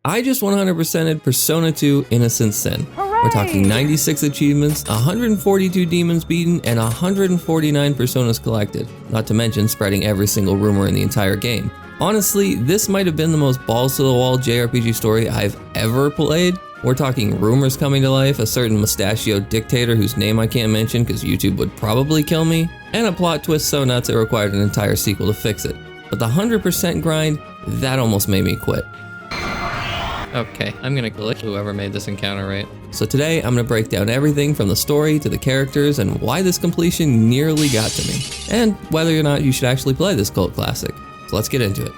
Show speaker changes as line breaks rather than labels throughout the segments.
I just 100%ed Persona 2 Innocent Sin. We're talking 96 achievements, 142 demons beaten, and 149 personas collected, not to mention spreading every single rumor in the entire game. Honestly, this might have been the most balls-to-the-wall JRPG story I've ever played. We're talking rumors coming to life, a certain mustachioed dictator whose name I can't mention because YouTube would probably kill me, and a plot twist so nuts it required an entire sequel to fix it. But the 100% grind, that almost made me quit.
Okay, I'm gonna glitch whoever made this encounter right.
So today, I'm gonna break down everything from the story to the characters and why this completion nearly got to me, and whether or not you should actually play this cult classic. So let's get into it.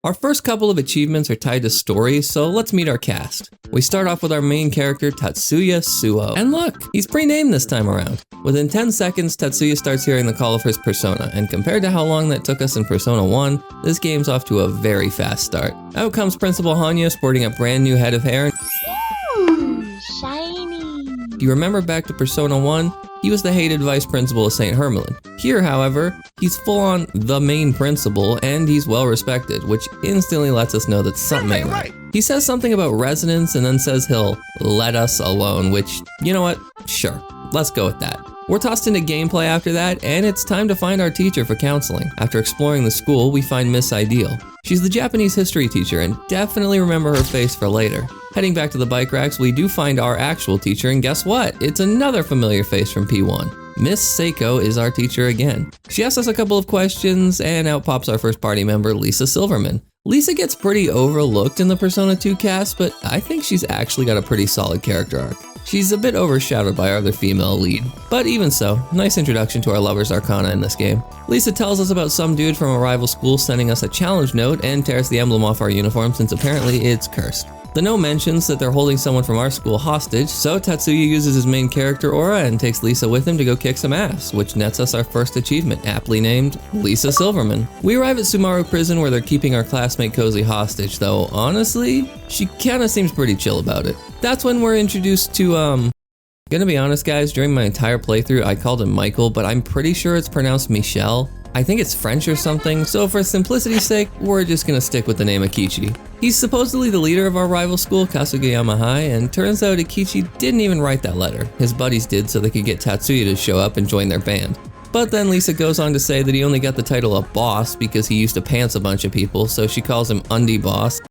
Our first couple of achievements are tied to story, so let's meet our cast. We start off with our main character, Tatsuya Suo. And look, he's pre-named this time around. Within 10 seconds, Tatsuya starts hearing the call of his persona, and compared to how long that took us in Persona 1, this game's off to a very fast start. Out comes Principal Hanya sporting a brand new head of hair.
Ooh, shiny.
Do you remember back to Persona 1? He was the hated vice principal of St. Hermelin. Here, however, he's full on the main principal and he's well respected, which instantly lets us know that something ain't right. He says something about resonance and then says he'll let us alone, which, you know what? Sure, let's go with that. We're tossed into gameplay after that, and it's time to find our teacher for counseling. After exploring the school, we find Miss Ideal. She's the Japanese history teacher and definitely remember her face for later. Heading back to the bike racks, we do find our actual teacher, and guess what? It's another familiar face from P1. Miss Seiko is our teacher again. She asks us a couple of questions, and out pops our first party member, Lisa Silverman. Lisa gets pretty overlooked in the Persona 2 cast, but I think she's actually got a pretty solid character arc. She's a bit overshadowed by our other female lead, but even so, nice introduction to our lover's Arcana in this game. Lisa tells us about some dude from a rival school sending us a challenge note and tears the emblem off our uniform since apparently it's cursed. The note mentions that they're holding someone from our school hostage, so Tatsuya uses his main character aura and takes Lisa with him to go kick some ass, which nets us our first achievement, aptly named Lisa Silverman. We arrive at Sumaru Prison where they're keeping our classmate Cozy hostage, though honestly, she kinda seems pretty chill about it. That's when we're introduced to, gonna be honest guys, during my entire playthrough I called him Michael, but I'm pretty sure it's pronounced Michel. I think it's French or something, so for simplicity's sake, we're just gonna stick with the name Eikichi. He's supposedly the leader of our rival school, Kasugayama High, and turns out Eikichi didn't even write that letter. His buddies did so they could get Tatsuya to show up and join their band. But then Lisa goes on to say that he only got the title of boss because he used to pants a bunch of people, so she calls him Undie Boss.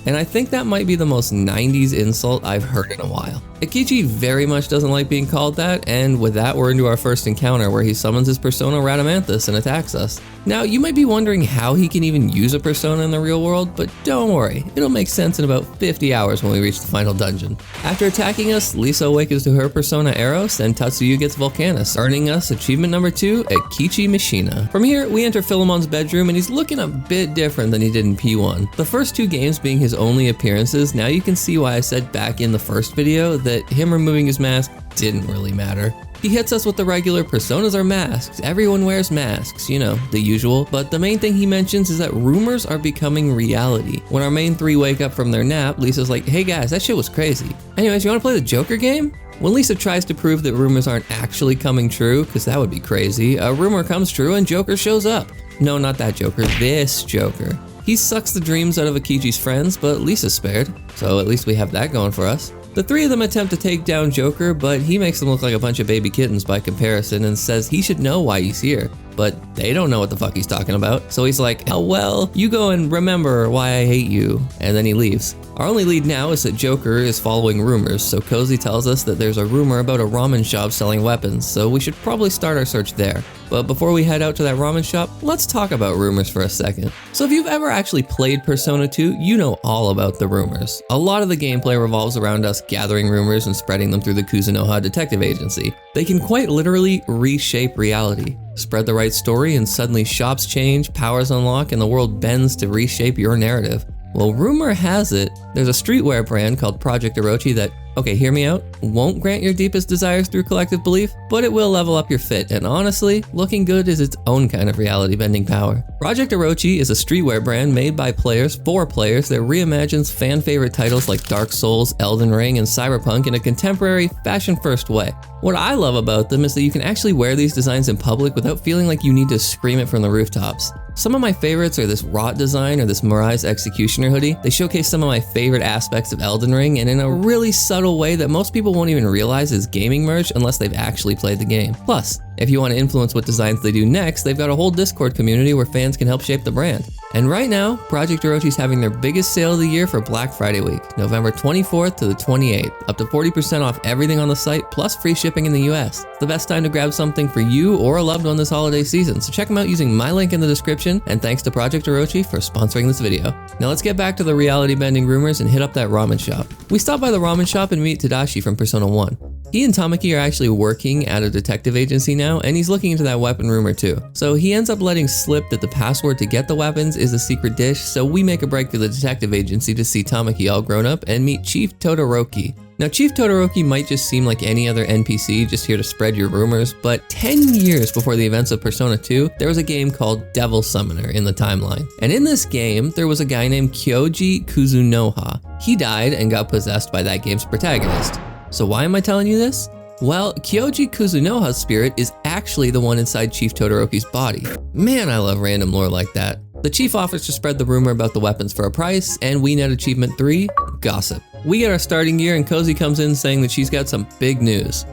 And I think that might be the most 90s insult I've heard in a while. Eikichi very much doesn't like being called that, and with that we're into our first encounter where he summons his persona Radamanthus and attacks us. Now you might be wondering how he can even use a persona in the real world, but don't worry, it'll make sense in about 50 hours when we reach the final dungeon. After attacking us, Lisa awakens to her persona Eros and Tatsuya gets Volcanus, earning us achievement number 2, Eikichi Mishina. From here, we enter Philemon's bedroom and he's looking a bit different than he did in P1. The first two games being his only appearances, now you can see why I said back in the first video that him removing his mask didn't really matter. He hits us with the regular personas are masks, everyone wears masks, you know, the usual, but the main thing he mentions is that rumors are becoming reality. When our main three wake up from their nap, Lisa's like, hey guys, that shit was crazy. Anyways, you wanna play the Joker game? When Lisa tries to prove that rumors aren't actually coming true, because that would be crazy, a rumor comes true and Joker shows up. No, not that Joker, this Joker. He sucks the dreams out of Eikichi's friends, but Lisa's spared, so at least we have that going for us. The three of them attempt to take down Joker, but he makes them look like a bunch of baby kittens by comparison and says he should know why he's here. But they don't know what the fuck he's talking about. So he's like, oh well, you go and remember why I hate you. And then he leaves. Our only lead now is that Joker is following rumors, so Cozy tells us that there's a rumor about a ramen shop selling weapons, so we should probably start our search there. But before we head out to that ramen shop, let's talk about rumors for a second. So if you've ever actually played Persona 2, you know all about the rumors. A lot of the gameplay revolves around us gathering rumors and spreading them through the Kuzunoha detective agency. They can quite literally reshape reality. Spread the right story and suddenly shops change, powers unlock, and the world bends to reshape your narrative. Well, rumor has it, there's a streetwear brand called Project Orochi that Okay, hear me out. Won't grant your deepest desires through collective belief, but it will level up your fit, and honestly, looking good is its own kind of reality-bending power. Project Orochi is a streetwear brand made by players for players that reimagines fan-favorite titles like Dark Souls, Elden Ring, and Cyberpunk in a contemporary, fashion-first way. What I love about them is that you can actually wear these designs in public without feeling like you need to scream it from the rooftops. Some of my favorites are this Rot design or this Mirai's Executioner hoodie. They showcase some of my favorite aspects of Elden Ring and in a really subtle way that most people won't even realize is gaming merch unless they've actually played the game. Plus, if you want to influence what designs they do next, they've got a whole Discord community where fans can help shape the brand. And right now, Project Orochi's having their biggest sale of the year for Black Friday week, November 24th to the 28th, up to 40% off everything on the site, plus free shipping in the US. It's the best time to grab something for you or a loved one this holiday season, so check them out using my link in the description, and thanks to Project Orochi for sponsoring this video. Now let's get back to the reality-bending rumors and hit up that ramen shop. We stop by the ramen shop and meet Tadashi from Persona 1. He and Tamaki are actually working at a detective agency now, and he's looking into that weapon rumor too. So he ends up letting slip that the password to get the weapons is a secret dish, so we make a break for the detective agency to see Tamaki all grown up and meet Chief Todoroki. Now, Chief Todoroki might just seem like any other NPC just here to spread your rumors, but 10 years before the events of Persona 2, there was a game called Devil Summoner in the timeline. And in this game, there was a guy named Kyoji Kuzunoha. He died and got possessed by that game's protagonist. So why am I telling you this? Well, Kyoji Kuzunoha's spirit is actually the one inside Chief Todoroki's body. Man, I love random lore like that. The chief offers to spread the rumor about the weapons for a price, and we net achievement 3, gossip. We get our starting gear and Cozy comes in saying that she's got some big news.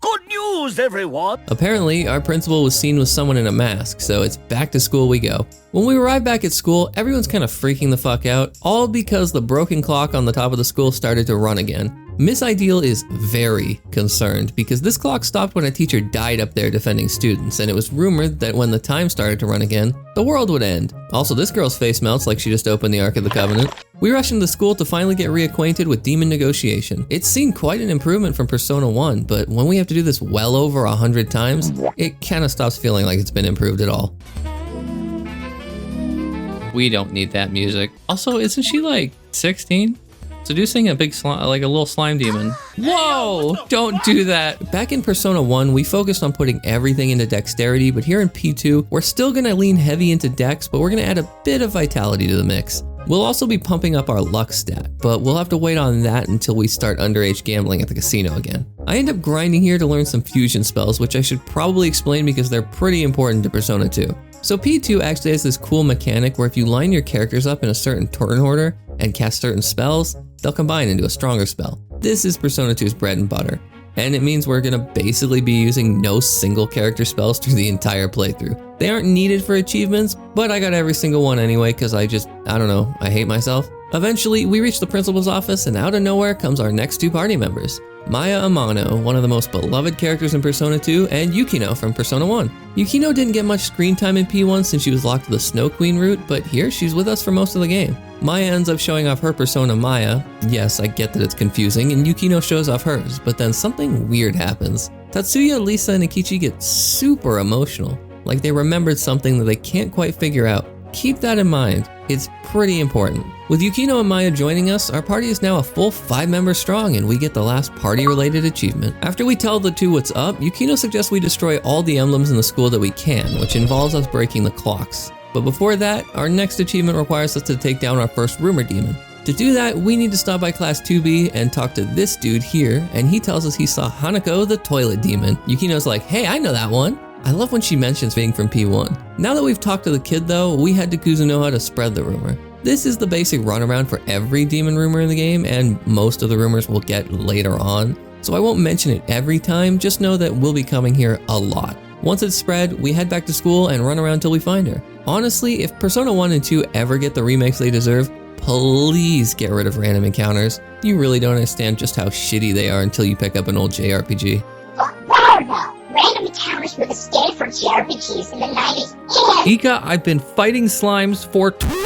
Good news, everyone!
Apparently, our principal was seen with someone in a mask, so it's back to school we go. When we arrive back at school, everyone's kind of freaking the fuck out, all because the broken clock on the top of the school started to run again. Miss Ideal is very concerned because this clock stopped when a teacher died up there defending students, and it was rumored that when the time started to run again, the world would end. Also, this girl's face melts like she just opened the Ark of the Covenant. We rush into school to finally get reacquainted with Demon Negotiation. It's seen quite an improvement from Persona 1, but when we have to do this well over 100 times, it kind of stops feeling like it's been improved at all.
We don't need that music. Also, isn't she like 16? Seducing a big slime, like a little slime demon. Whoa! Don't do that.
Back in Persona 1, we focused on putting everything into dexterity, but here in P2, we're still gonna lean heavy into dex, but we're gonna add a bit of vitality to the mix. We'll also be pumping up our luck stat, but we'll have to wait on that until we start underage gambling at the casino again. I end up grinding here to learn some fusion spells, which I should probably explain because they're pretty important to Persona 2. So P2 actually has this cool mechanic where if you line your characters up in a certain turn order and cast certain spells, they'll combine into a stronger spell. This is Persona 2's bread and butter, and it means we're gonna basically be using no single character spells through the entire playthrough. They aren't needed for achievements, but I got every single one anyway because I don't know, I hate myself. Eventually, we reach the principal's office, and out of nowhere comes our next two party members. Maya Amano, one of the most beloved characters in Persona 2, and Yukino from Persona 1. Yukino didn't get much screen time in P1 since she was locked to the Snow Queen route, but here she's with us for most of the game. Maya ends up showing off her persona Maya. Yes, I get that it's confusing, and Yukino shows off hers, but then something weird happens. Tatsuya, Lisa, and Eikichi get super emotional, like they remembered something that they can't quite figure out. Keep that in mind, it's pretty important. With Yukino and Maya joining us, our party is now a full 5 members strong, and we get the last party-related achievement. After we tell the two what's up, Yukino suggests we destroy all the emblems in the school that we can, which involves us breaking the clocks. But before that, our next achievement requires us to take down our first rumor demon. To do that, we need to stop by Class 2B and talk to this dude here, and he tells us he saw Hanako the toilet demon. Yukino's like, hey, I know that one. I love when she mentions being from P1. Now that we've talked to the kid though, we head to Kuzunoha to spread the rumor. This is the basic runaround for every demon rumor in the game, and most of the rumors we'll get later on. So I won't mention it every time, just know that we'll be coming here a lot. Once it's spread, we head back to school and run around till we find her. Honestly, if Persona 1 and 2 ever get the remakes they deserve, please get rid of random encounters. You really don't understand just how shitty they are until you pick up an old JRPG.
Rarno! Random encounters were the standard for JRPGs in the 90s.
Ika, I've been fighting slimes for 20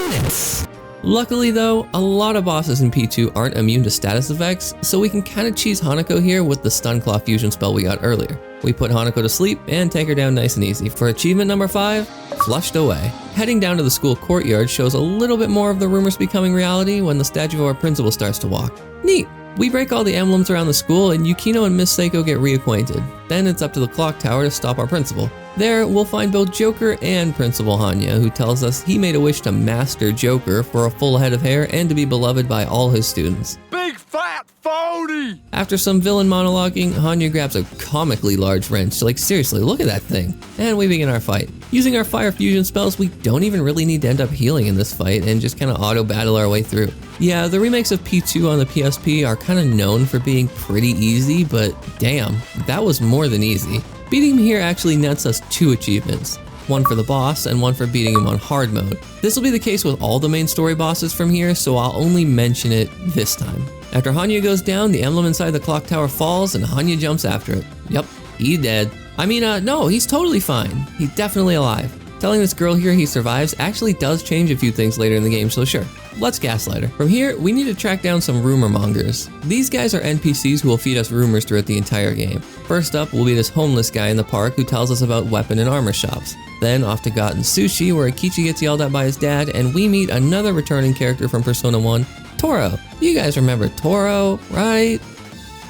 minutes.
Luckily though, a lot of bosses in P2 aren't immune to status effects, so we can kinda cheese Hanako here with the Stun Claw fusion spell we got earlier. We put Hanako to sleep and take her down nice and easy for achievement number 5, flushed away. Heading down to the school courtyard shows a little bit more of the rumors becoming reality when the statue of our principal starts to walk. Neat! We break all the emblems around the school and Yukino and Miss Seiko get reacquainted. Then it's up to the clock tower to stop our principal. There, we'll find both Joker and Principal Hanya, who tells us he made a wish to master Joker for a full head of hair and to be beloved by all his students.
Big fat phony!
After some villain monologuing, Hanya grabs a comically large wrench, like seriously, look at that thing, and we begin our fight. Using our fire fusion spells, we don't even really need to end up healing in this fight and just kind of auto-battle our way through. Yeah, the remakes of P2 on the PSP are kind of known for being pretty easy, but damn, that was more than easy. Beating him here actually nets us 2 achievements, one for the boss and one for beating him on hard mode. This will be the case with all the main story bosses from here, so I'll only mention it this time. After Hanya goes down, the emblem inside the clock tower falls and Hanya jumps after it. Yep, he dead. No, he's totally fine. He's definitely alive. Telling this girl here he survives actually does change a few things later in the game, so sure. Let's gaslight her. From here, we need to track down some rumor mongers. These guys are NPCs who will feed us rumors throughout the entire game. First up will be this homeless guy in the park who tells us about weapon and armor shops. Then off to Gotten Sushi, where Eikichi gets yelled at by his dad, and we meet another returning character from Persona 1, Toro. You guys remember Toro, right?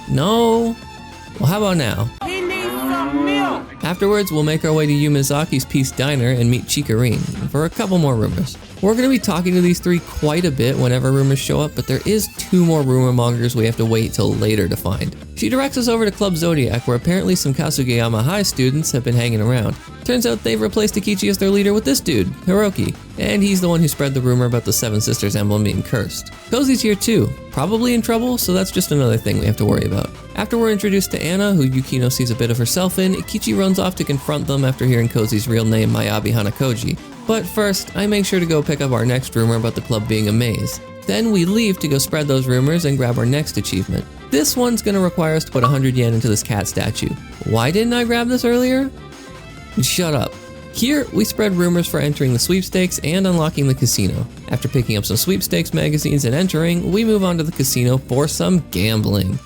No? Well, how about now?
He needs some milk!
Afterwards, we'll make our way to Yumizaki's Peace Diner and meet Chikarin for a couple more rumors. We're going to be talking to these 3 quite a bit whenever rumors show up, but there is 2 more rumor mongers we have to wait till later to find. She directs us over to Club Zodiac, where apparently some Kasugeyama High students have been hanging around. Turns out they've replaced Eikichi as their leader with this dude, Hiroki, and he's the one who spread the rumor about the Seven Sisters emblem being cursed. Cozy's here too, probably in trouble, so that's just another thing we have to worry about. After we're introduced to Anna, who Yukino sees a bit of herself in, Eikichi runs off to confront them after hearing Cozy's real name, Mayabi Hanakoji. But first, I make sure to go pick up our next rumor about the club being a maze. Then we leave to go spread those rumors and grab our next achievement. This one's gonna require us to put 100 yen into this cat statue. Why didn't I grab this earlier? Shut up. Here, we spread rumors for entering the sweepstakes and unlocking the casino. After picking up some sweepstakes magazines and entering, we move on to the casino for some gambling.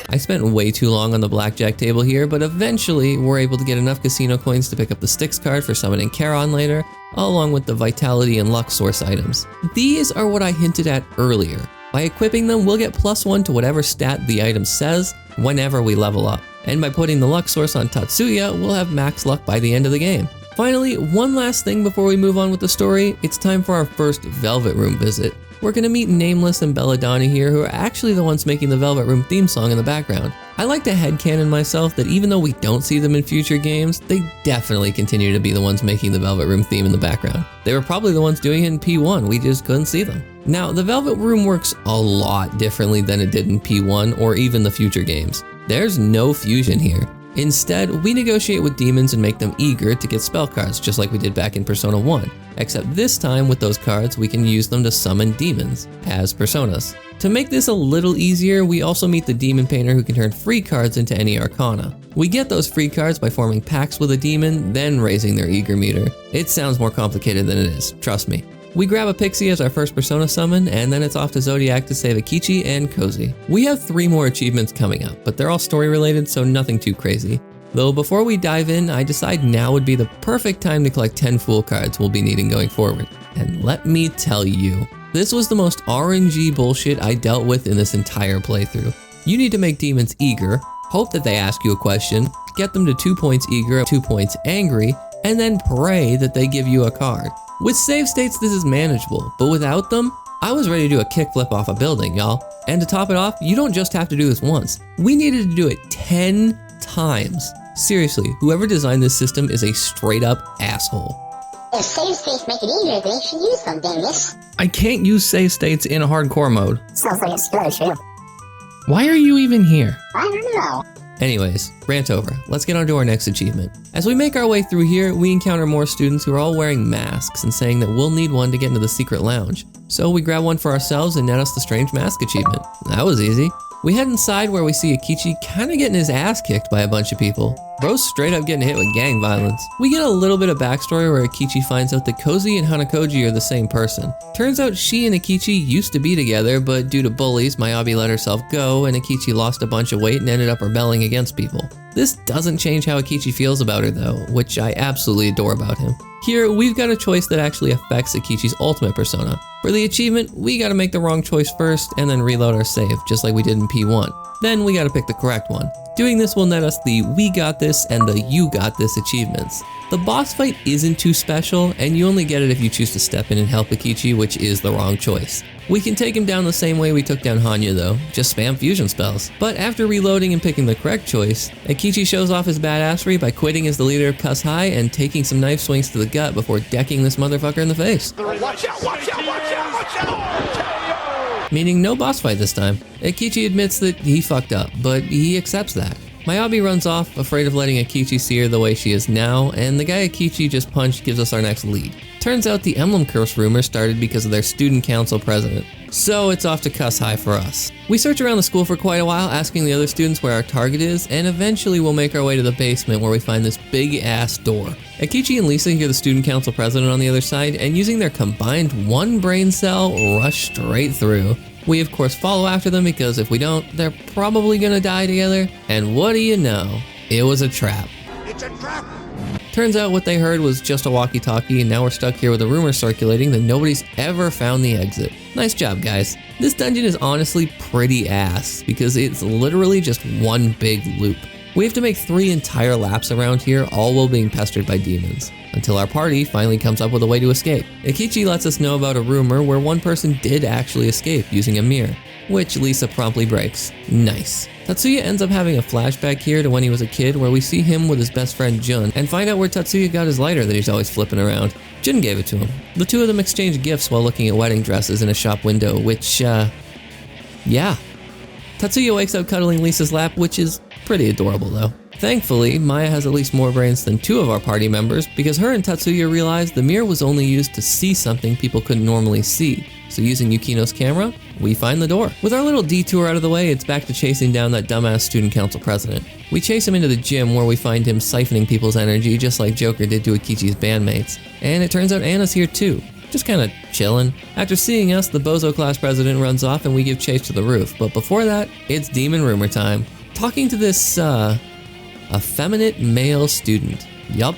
I spent way too long on the blackjack table here, but eventually we're able to get enough casino coins to pick up the Styx card for summoning Charon later, along with the Vitality and Luck source items. These are what I hinted at earlier. By equipping them, we'll get +1 to whatever stat the item says whenever we level up. And by putting the luck source on Tatsuya, we'll have max luck by the end of the game. Finally, one last thing before we move on with the story, it's time for our first Velvet Room visit. We're gonna meet Nameless and Belladonna here, who are actually the ones making the Velvet Room theme song in the background. I like to headcanon myself that even though we don't see them in future games, they definitely continue to be the ones making the Velvet Room theme in the background. They were probably the ones doing it in P1, we just couldn't see them. Now, the Velvet Room works a lot differently than it did in P1 or even the future games. There's no fusion here. Instead, we negotiate with demons and make them eager to get spell cards, just like we did back in Persona 1. Except this time, with those cards, we can use them to summon demons, as personas. To make this a little easier, we also meet the demon painter who can turn free cards into any arcana. We get those free cards by forming pacts with a demon, then raising their eager meter. It sounds more complicated than it is, trust me. We grab a pixie as our first persona summon, and then it's off to Zodiac to save Eikichi and Cozy. We have 3 more achievements coming up, but they're all story related, so nothing too crazy. Though before we dive in, I decide now would be the perfect time to collect 10 Fool cards we'll be needing going forward. And let me tell you, this was the most RNG bullshit I dealt with in this entire playthrough. You need to make demons eager, hope that they ask you a question, get them to 2 points eager, 2 points angry, and then pray that they give you a card. With save states, this is manageable, but without them, I was ready to do a kickflip off a building, y'all. And to top it off, you don't just have to do this once. We needed to do it 10 times. Seriously, whoever designed this system is a straight up asshole.
If save states make it easier, then you should use them, Dingus.
I can't use save states in hardcore mode.
Sounds like it's really true.
Why are you even here?
I don't know.
Anyways, rant over. Let's get on to our next achievement. As we make our way through here, we encounter more students who are all wearing masks and saying that we'll need one to get into the secret lounge. So we grab one for ourselves and net us the strange mask achievement. That was easy. We head inside where we see Eikichi kinda getting his ass kicked by a bunch of people. Bro's straight up getting hit with gang violence. We get a little bit of backstory where Eikichi finds out that Kozi and Hanakoji are the same person. Turns out she and Eikichi used to be together, but due to bullies, Mayumi let herself go and Eikichi lost a bunch of weight and ended up rebelling against people. This doesn't change how Eikichi feels about her though, which I absolutely adore about him. Here, we've got a choice that actually affects Eikichi's ultimate persona. For the achievement, we gotta make the wrong choice first and then reload our save, just like we did in P1. Then we gotta pick the correct one. Doing this will net us the We Got This and the You Got This achievements. The boss fight isn't too special, and you only get it if you choose to step in and help Eikichi, which is the wrong choice. We can take him down the same way we took down Hanya though, just spam fusion spells. But after reloading and picking the correct choice, Eikichi shows off his badassery by quitting as the leader of Cuss High and taking some knife swings to the gut before decking this motherfucker in the face.
Watch out, watch out, watch out, watch out!
Meaning no boss fight this time. Eikichi admits that he fucked up, but he accepts that. Mayumi runs off, afraid of letting Eikichi see her the way she is now, and the guy Eikichi just punched gives us our next lead. Turns out the Emblem Curse rumor started because of their student council president. So it's off to Cuss High for us. We search around the school for quite a while, asking the other students where our target is, and eventually we'll make our way to the basement where we find this big ass door. Eikichi and Lisa hear the student council president on the other side, and using their combined one brain cell, rush straight through. We of course follow after them because if we don't, they're probably gonna die together. And what do you know? It was a trap.
It's a trap!
Turns out what they heard was just a walkie-talkie, and now we're stuck here with a rumor circulating that nobody's ever found the exit. Nice job, guys. This dungeon is honestly pretty ass because it's literally just one big loop. We have to make 3 entire laps around here, all while being pestered by demons, until our party finally comes up with a way to escape. Eikichi lets us know about a rumor where one person did actually escape using a mirror, which Lisa promptly breaks. Nice. Tatsuya ends up having a flashback here to when he was a kid where we see him with his best friend Jun and find out where Tatsuya got his lighter that he's always flipping around. Jun gave it to him. The two of them exchange gifts while looking at wedding dresses in a shop window, which, yeah. Tatsuya wakes up cuddling Lisa's lap, which is pretty adorable though. Thankfully, Maya has at least more brains than 2 of our party members because her and Tatsuya realized the mirror was only used to see something people couldn't normally see. So using Yukino's camera, we find the door. With our little detour out of the way, it's back to chasing down that dumbass student council president. We chase him into the gym where we find him siphoning people's energy just like Joker did to Eikichi's bandmates. And it turns out Anna's here too, just kinda chillin'. After seeing us, the Bozo class president runs off and we give chase to the roof. But before that, it's demon rumor time. Talking to this, effeminate male student. Yup,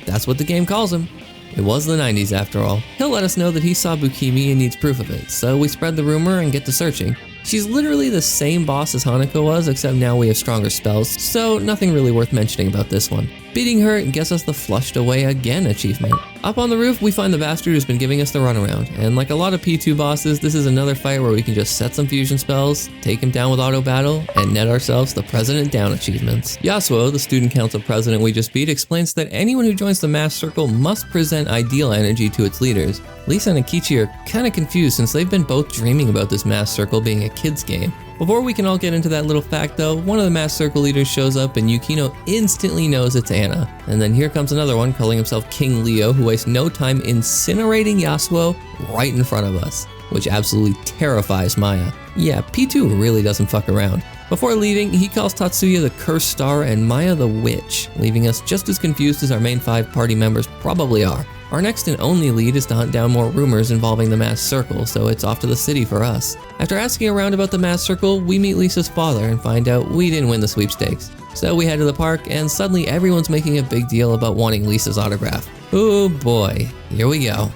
that's what the game calls him. It was the 90s after all. He'll let us know that he saw Bukimi and needs proof of it, so we spread the rumor and get to searching. She's literally the same boss as Hanako was, except now we have stronger spells, so nothing really worth mentioning about this one. Beating her gets us the Flushed Away Again achievement. Up on the roof, we find the bastard who's been giving us the runaround, and like a lot of P2 bosses, this is another fight where we can just set some fusion spells, take him down with auto battle, and net ourselves the President Down achievements. Yasuo, the student council president we just beat, explains that anyone who joins the mass circle must present ideal energy to its leaders. Lisa and Eikichi are kinda confused since they've been both dreaming about this mass circle being a kid's game. Before we can all get into that little fact though, one of the mass circle leaders shows up and Yukino instantly knows it's Anna. And then here comes another one calling himself King Leo who wastes no time incinerating Yasuo right in front of us, which absolutely terrifies Maya. Yeah, P2 really doesn't fuck around. Before leaving, he calls Tatsuya the Cursed Star and Maya the Witch, leaving us just as confused as our main 5 party members probably are. Our next and only lead is to hunt down more rumors involving the mass circle, so it's off to the city for us. After asking around about the mass circle, we meet Lisa's father and find out we didn't win the sweepstakes. So we head to the park and suddenly everyone's making a big deal about wanting Lisa's autograph. Oh boy, here we go.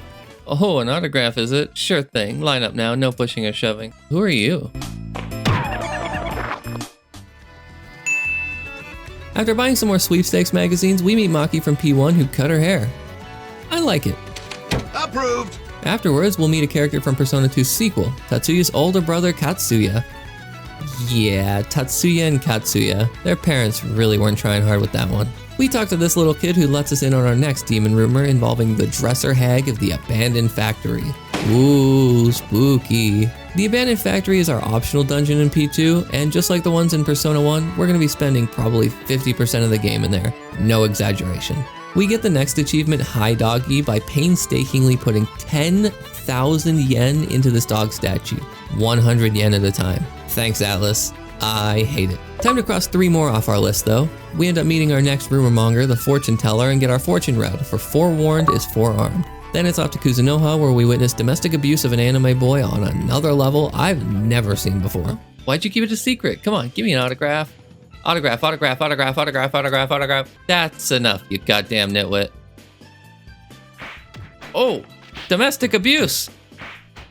Oh, an autograph is it? Sure thing. Line up now, no pushing or shoving. Who are you?
After buying some more sweepstakes magazines, we meet Maki from P1 who cut her hair. I like it.
Approved!
Afterwards, we'll meet a character from Persona 2's sequel, Tatsuya's older brother Katsuya. Yeah, Tatsuya and Katsuya. Their parents really weren't trying hard with that one. We talk to this little kid who lets us in on our next demon rumor involving the dresser hag of the abandoned factory. Ooh, spooky. The abandoned factory is our optional dungeon in P2, and just like the ones in Persona 1, we're going to be spending probably 50% of the game in there. No exaggeration. We get the next achievement, High Doggy, by painstakingly putting 10,000 yen into this dog statue, 100 yen at a time. Thanks, Atlus. I hate it. Time to cross 3 more off our list though. We end up meeting our next rumor monger, the fortune teller, and get our fortune read, for Forewarned is Forearmed. Then it's off to Kuzunoha, where we witness domestic abuse of an anime boy on another level I've never seen before.
Why'd you keep it a secret? Come on, give me an autograph. Autograph, autograph, autograph, autograph, autograph, autograph. That's enough, you goddamn nitwit. Oh, domestic abuse.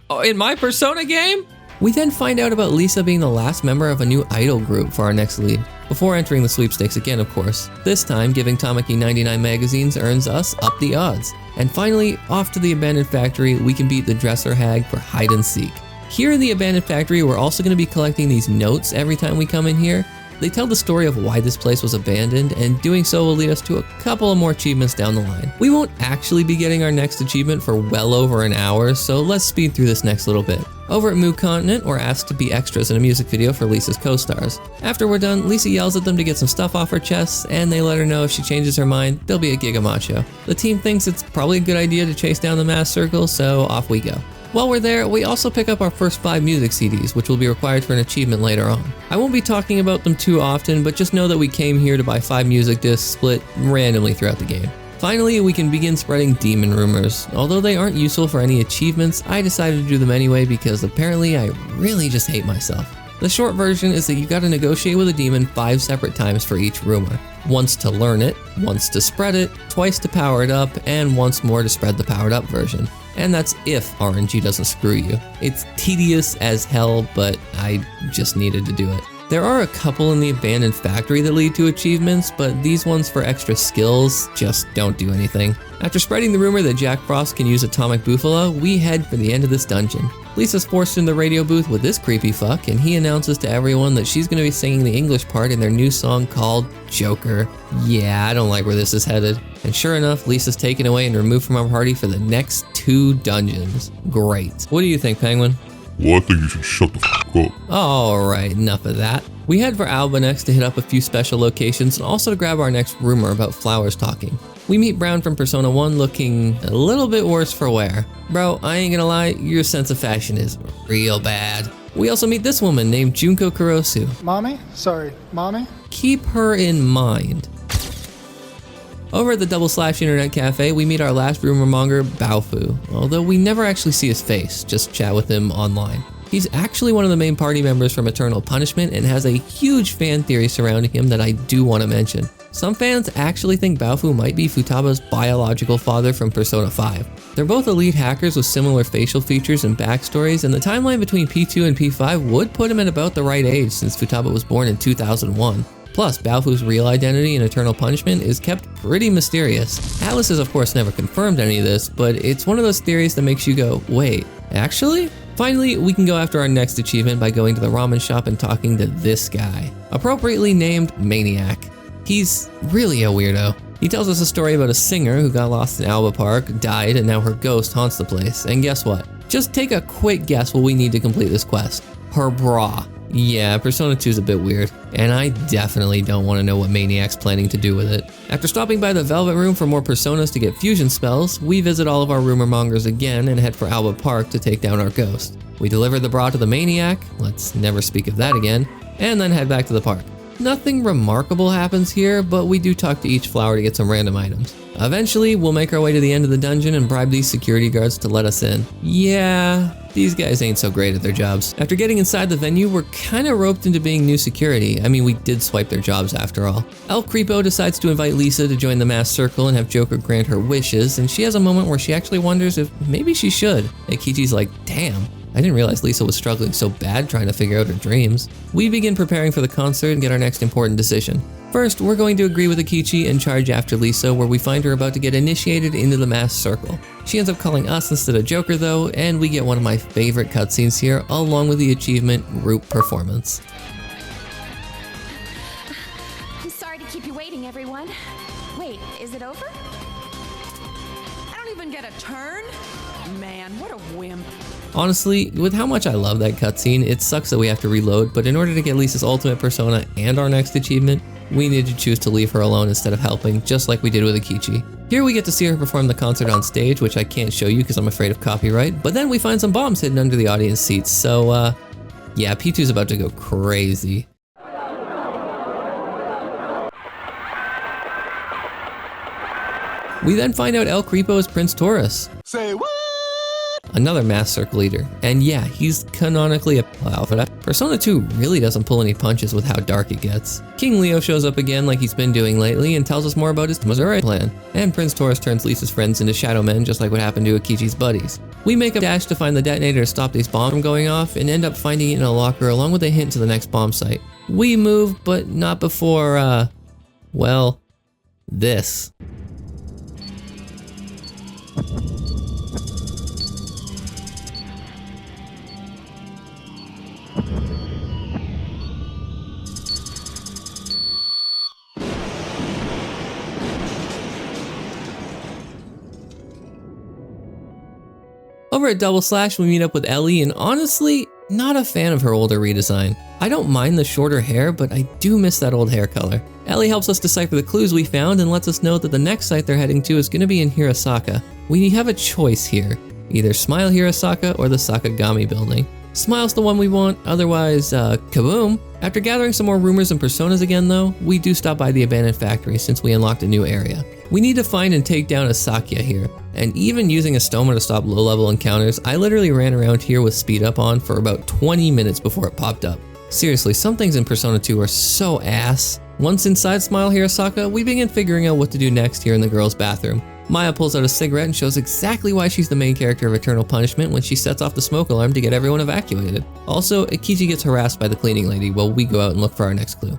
Oh, in my Persona game?
We then find out about Lisa being the last member of a new idol group for our next lead, before entering the sweepstakes again, of course. This time, giving Tamaki 99 magazines earns us up the odds. And finally, off to the abandoned factory, we can beat the dresser hag for hide and seek. Here in the abandoned factory, we're also going to be collecting these notes every time we come in here. They tell the story of why this place was abandoned, and doing so will lead us to a couple of more achievements down the line. We won't actually be getting our next achievement for well over an hour, so let's speed through this next little bit. Over at Moo Continent, we're asked to be extras in a music video for Lisa's co-stars. After we're done, Lisa yells at them to get some stuff off her chests, and they let her know if she changes her mind, there'll be a Giga Macho. The team thinks it's probably a good idea to chase down the mass circle, so off we go. While we're there, we also pick up our first 5 music CDs, which will be required for an achievement later on. I won't be talking about them too often, but just know that we came here to buy 5 music discs split randomly throughout the game. Finally, we can begin spreading demon rumors. Although they aren't useful for any achievements, I decided to do them anyway because apparently I really just hate myself. The short version is that you gotta negotiate with a demon 5 separate times for each rumor. Once to learn it, once to spread it, twice to power it up, and once more to spread the powered up version. And that's if RNG doesn't screw you. It's tedious as hell, but I just needed to do it. There are a couple in the abandoned factory that lead to achievements, but these ones for extra skills just don't do anything. After spreading the rumor that Jack Frost can use Atomic Buffalo, we head for the end of this dungeon. Lisa's forced in the radio booth with this creepy fuck, and he announces to everyone that she's going to be singing the English part in their new song called Joker. Yeah, I don't like where this is headed. And sure enough, Lisa's taken away and removed from our party for the next 2 dungeons. Great. What do you think, Penguin?
Well, I think you should shut the fuck up.
Alright, enough of that. We head for Alba next to hit up a few special locations and also to grab our next rumor about flowers talking. We meet Brown from Persona 1 looking a little bit worse for wear. Bro, I ain't gonna lie, your sense of fashion is real bad. We also meet this woman named Junko Kurosu.
Mommy? Sorry, Mommy?
Keep her in mind. Over at the / internet cafe, we meet our last rumor monger, Baofu, although we never actually see his face, just chat with him online. He's actually one of the main party members from Eternal Punishment and has a huge fan theory surrounding him that I do want to mention. Some fans actually think Baofu might be Futaba's biological father from Persona 5. They're both elite hackers with similar facial features and backstories, and the timeline between P2 and P5 would put him at about the right age since Futaba was born in 2001. Plus, Baofu's real identity in Eternal Punishment is kept pretty mysterious. Atlus has of course never confirmed any of this, but it's one of those theories that makes you go, wait, actually? Finally, we can go after our next achievement by going to the ramen shop and talking to this guy, appropriately named Maniac. He's really a weirdo. He tells us a story about a singer who got lost in Alba Park, died, and now her ghost haunts the place. And guess what? Just take a quick guess what we need to complete this quest. Her bra. Yeah, Persona 2 is a bit weird, and I definitely don't want to know what Maniac's planning to do with it. After stopping by the Velvet Room for more Personas to get fusion spells, we visit all of our rumor mongers again and head for Alba Park to take down our ghost. We deliver the bra to the Maniac, let's never speak of that again, and then head back to the park. Nothing remarkable happens here, but we do talk to each flower to get some random items. Eventually, we'll make our way to the end of the dungeon and bribe these security guards to let us in. Yeah, these guys ain't so great at their jobs. After getting inside the venue, we're kinda roped into being new security. I mean, we did swipe their jobs after all. El Creepo decides to invite Lisa to join the mass circle and have Joker grant her wishes, and she has a moment where she actually wonders if maybe she should. Eikichi's like, damn. I didn't realize Lisa was struggling so bad trying to figure out her dreams. We begin preparing for the concert and get our next important decision. First, we're going to agree with Eikichi and charge after Lisa, where we find her about to get initiated into the mass circle. She ends up calling us instead of Joker though, and we get one of my favorite cutscenes here, along with the achievement group performance.
I'm sorry to keep you waiting, everyone. Wait, is it over? I don't even get a turn? Man, what a wimp.
Honestly, with how much I love that cutscene, it sucks that we have to reload, but in order to get Lisa's ultimate persona and our next achievement, we need to choose to leave her alone instead of helping, just like we did with Eikichi. Here we get to see her perform the concert on stage, which I can't show you because I'm afraid of copyright, but then we find some bombs hidden under the audience seats, so yeah, P2's about to go crazy. We then find out El Creepo is Prince Taurus.
Say what?
Another Mass Circle leader. And yeah, he's canonically a alpha. Persona 2 really doesn't pull any punches with how dark it gets. King Leo shows up again like he's been doing lately and tells us more about his Missouri plan. And Prince Taurus turns Lisa's friends into shadow men just like what happened to Eikichi's buddies. We make a dash to find the detonator to stop these bombs from going off and end up finding it in a locker along with a hint to the next bomb site. We move, but not before, well, this. Over at Double Slash, we meet up with Ellie, and honestly, not a fan of her older redesign. I don't mind the shorter hair, but I do miss that old hair color. Ellie helps us decipher the clues we found and lets us know that the next site they're heading to is going to be in Hirosaka. We have a choice here, either Smile Hirosaka or the Sakagami building. Smile's the one we want, otherwise, kaboom! After gathering some more rumors and personas again though, we do stop by the abandoned factory since we unlocked a new area. We need to find and take down a Sakya here, and even using a Stoma to stop low-level encounters, I literally ran around here with speed up on for about 20 minutes before it popped up. Seriously, some things in Persona 2 are so ass. Once inside Smile Hirosaka, we begin figuring out what to do next here in the girls' bathroom. Maya pulls out a cigarette and shows exactly why she's the main character of Eternal Punishment when she sets off the smoke alarm to get everyone evacuated. Also, Eikichi gets harassed by the cleaning lady while we go out and look for our next clue.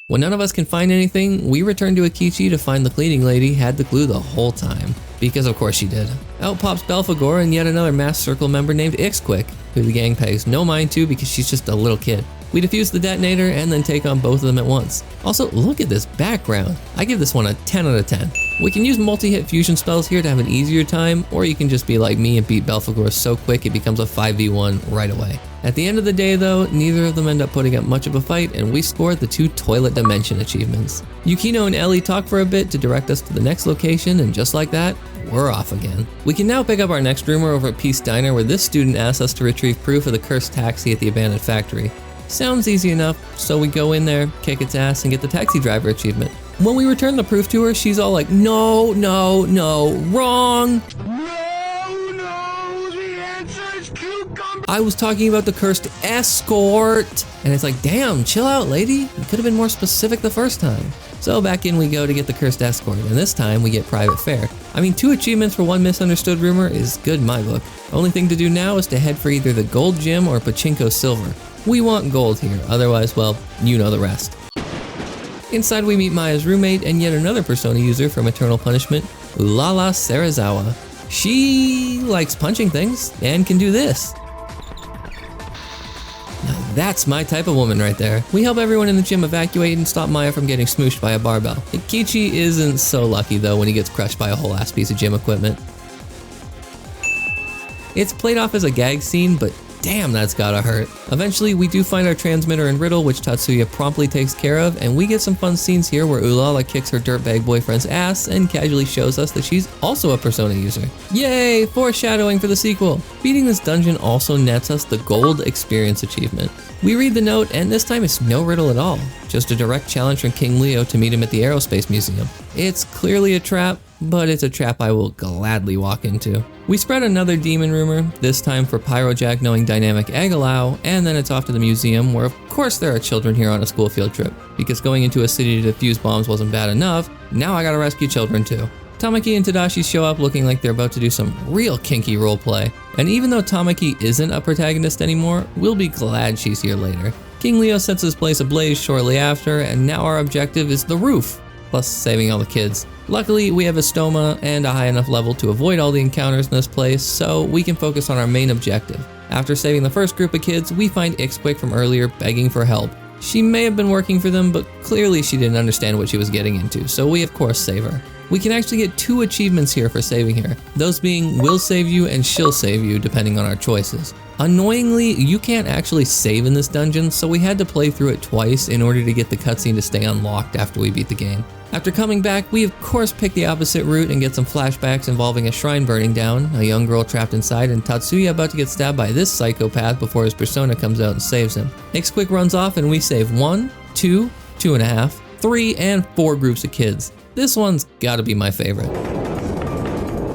When none of us can find anything, we return to Eikichi to find the cleaning lady had the clue the whole time. Because of course she did. Out pops Belphegor and yet another Mass Circle member named Ixquick, who the gang pays no mind to because she's just a little kid. We defuse the detonator and then take on both of them at once. Also, look at this background. I give this one a 10 out of 10. We can use multi-hit fusion spells here to have an easier time, or you can just be like me and beat Belphegor so quick it becomes a 5v1 right away. At the end of the day though, neither of them end up putting up much of a fight and we scored the 2 Toilet Dimension achievements. Yukino and Ellie talk for a bit to direct us to the next location, and just like that, we're off again. We can now pick up our next rumor over at Peace Diner where this student asks us to retrieve proof of the cursed taxi at the abandoned factory. Sounds easy enough, so we go in there, kick its ass, and get the taxi driver achievement. When we return the proof to her, she's all like, no, no, no, wrong!
No, the answer is cucumber.
I was talking about the cursed escort! And it's like, damn, chill out, lady. You could have been more specific the first time. So back in we go to get the cursed escort, and this time we get private fare. I mean, 2 achievements for 1 misunderstood rumor is good in my book. Only thing to do now is to head for either the gold gem or Pachinko silver. We want gold here, otherwise, well, you know the rest. Inside we meet Maya's roommate and yet another Persona user from Eternal Punishment, Ulala Serizawa. She likes punching things and can do this. Now that's my type of woman right there. We help everyone in the gym evacuate and stop Maya from getting smooshed by a barbell. Eikichi isn't so lucky though when he gets crushed by a whole ass piece of gym equipment. It's played off as a gag scene, but damn, that's gotta hurt. Eventually, we do find our transmitter and riddle, which Tatsuya promptly takes care of, and we get some fun scenes here where Ulala kicks her dirtbag boyfriend's ass and casually shows us that she's also a Persona user. Yay, foreshadowing for the sequel. Beating this dungeon also nets us the Gold Experience achievement. We read the note, and this time it's no riddle at all, just a direct challenge from King Leo to meet him at the Aerospace Museum. It's clearly a trap, but it's a trap I will gladly walk into. We spread another demon rumor, this time for Pyrojack knowing Dynamic Agalao, and then it's off to the museum where of course there are children here on a school field trip, because going into a city to defuse bombs wasn't bad enough, now I gotta rescue children too. Tamaki and Tadashi show up looking like they're about to do some real kinky roleplay, and even though Tamaki isn't a protagonist anymore, we'll be glad she's here later. King Leo sets his place ablaze shortly after, and now our objective is the roof, plus saving all the kids. Luckily, we have a stoma and a high enough level to avoid all the encounters in this place, so we can focus on our main objective. After saving the first group of kids, we find Ixquick from earlier begging for help. She may have been working for them, but clearly she didn't understand what she was getting into, so we of course save her. We can actually get 2 achievements here for saving her, those being Will Save You and She'll Save You depending on our choices. Annoyingly, you can't actually save in this dungeon, so we had to play through it twice in order to get the cutscene to stay unlocked after we beat the game. After coming back, we of course pick the opposite route and get some flashbacks involving a shrine burning down, a young girl trapped inside, and Tatsuya about to get stabbed by this psychopath before his persona comes out and saves him. Ixquick runs off and we save 1, 2, 2.5, 3, and 4 groups of kids. this one's gotta be my favorite.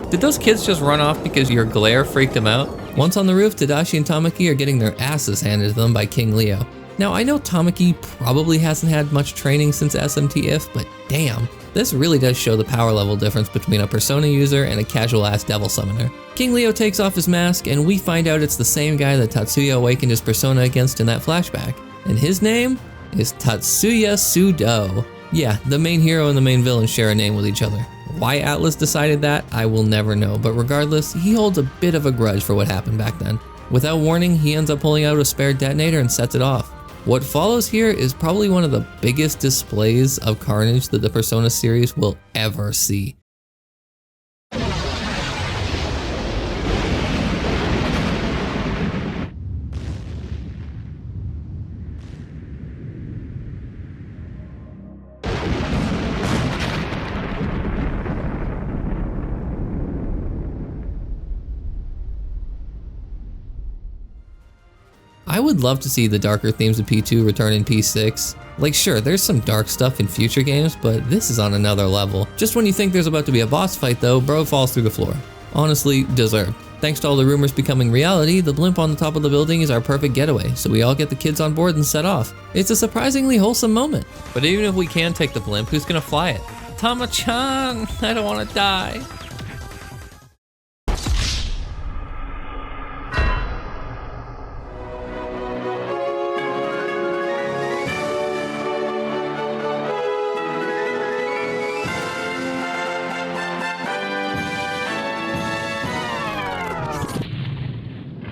Did those kids just run off because your glare freaked them out?
Once on the roof, Tadashi and Tamaki are getting their asses handed to them by King Leo. Now, I know Tamaki probably hasn't had much training since SMT IF, but damn, this really does show the power level difference between a Persona user and a casual-ass devil summoner. King Leo takes off his mask, and we find out it's the same guy that Tatsuya awakened his Persona against in that flashback. And his name is Tatsuya Sudo. Yeah, the main hero and the main villain share a name with each other. Why Atlus decided that, I will never know, but regardless, he holds a bit of a grudge for what happened back then. Without warning, he ends up pulling out a spare detonator and sets it off. What follows here is probably one of the biggest displays of carnage that the Persona series will ever see. I would love to see the darker themes of P2 return in P6. Like sure, there's some dark stuff in future games, but this is on another level. Just when you think there's about to be a boss fight though, bro falls through the floor. Honestly, deserved. Thanks to all the rumors becoming reality, the blimp on the top of the building is our perfect getaway, so we all get the kids on board and set off. It's a surprisingly wholesome moment.
But even if we can take the blimp, who's gonna fly it? Tama-chan, I don't wanna die.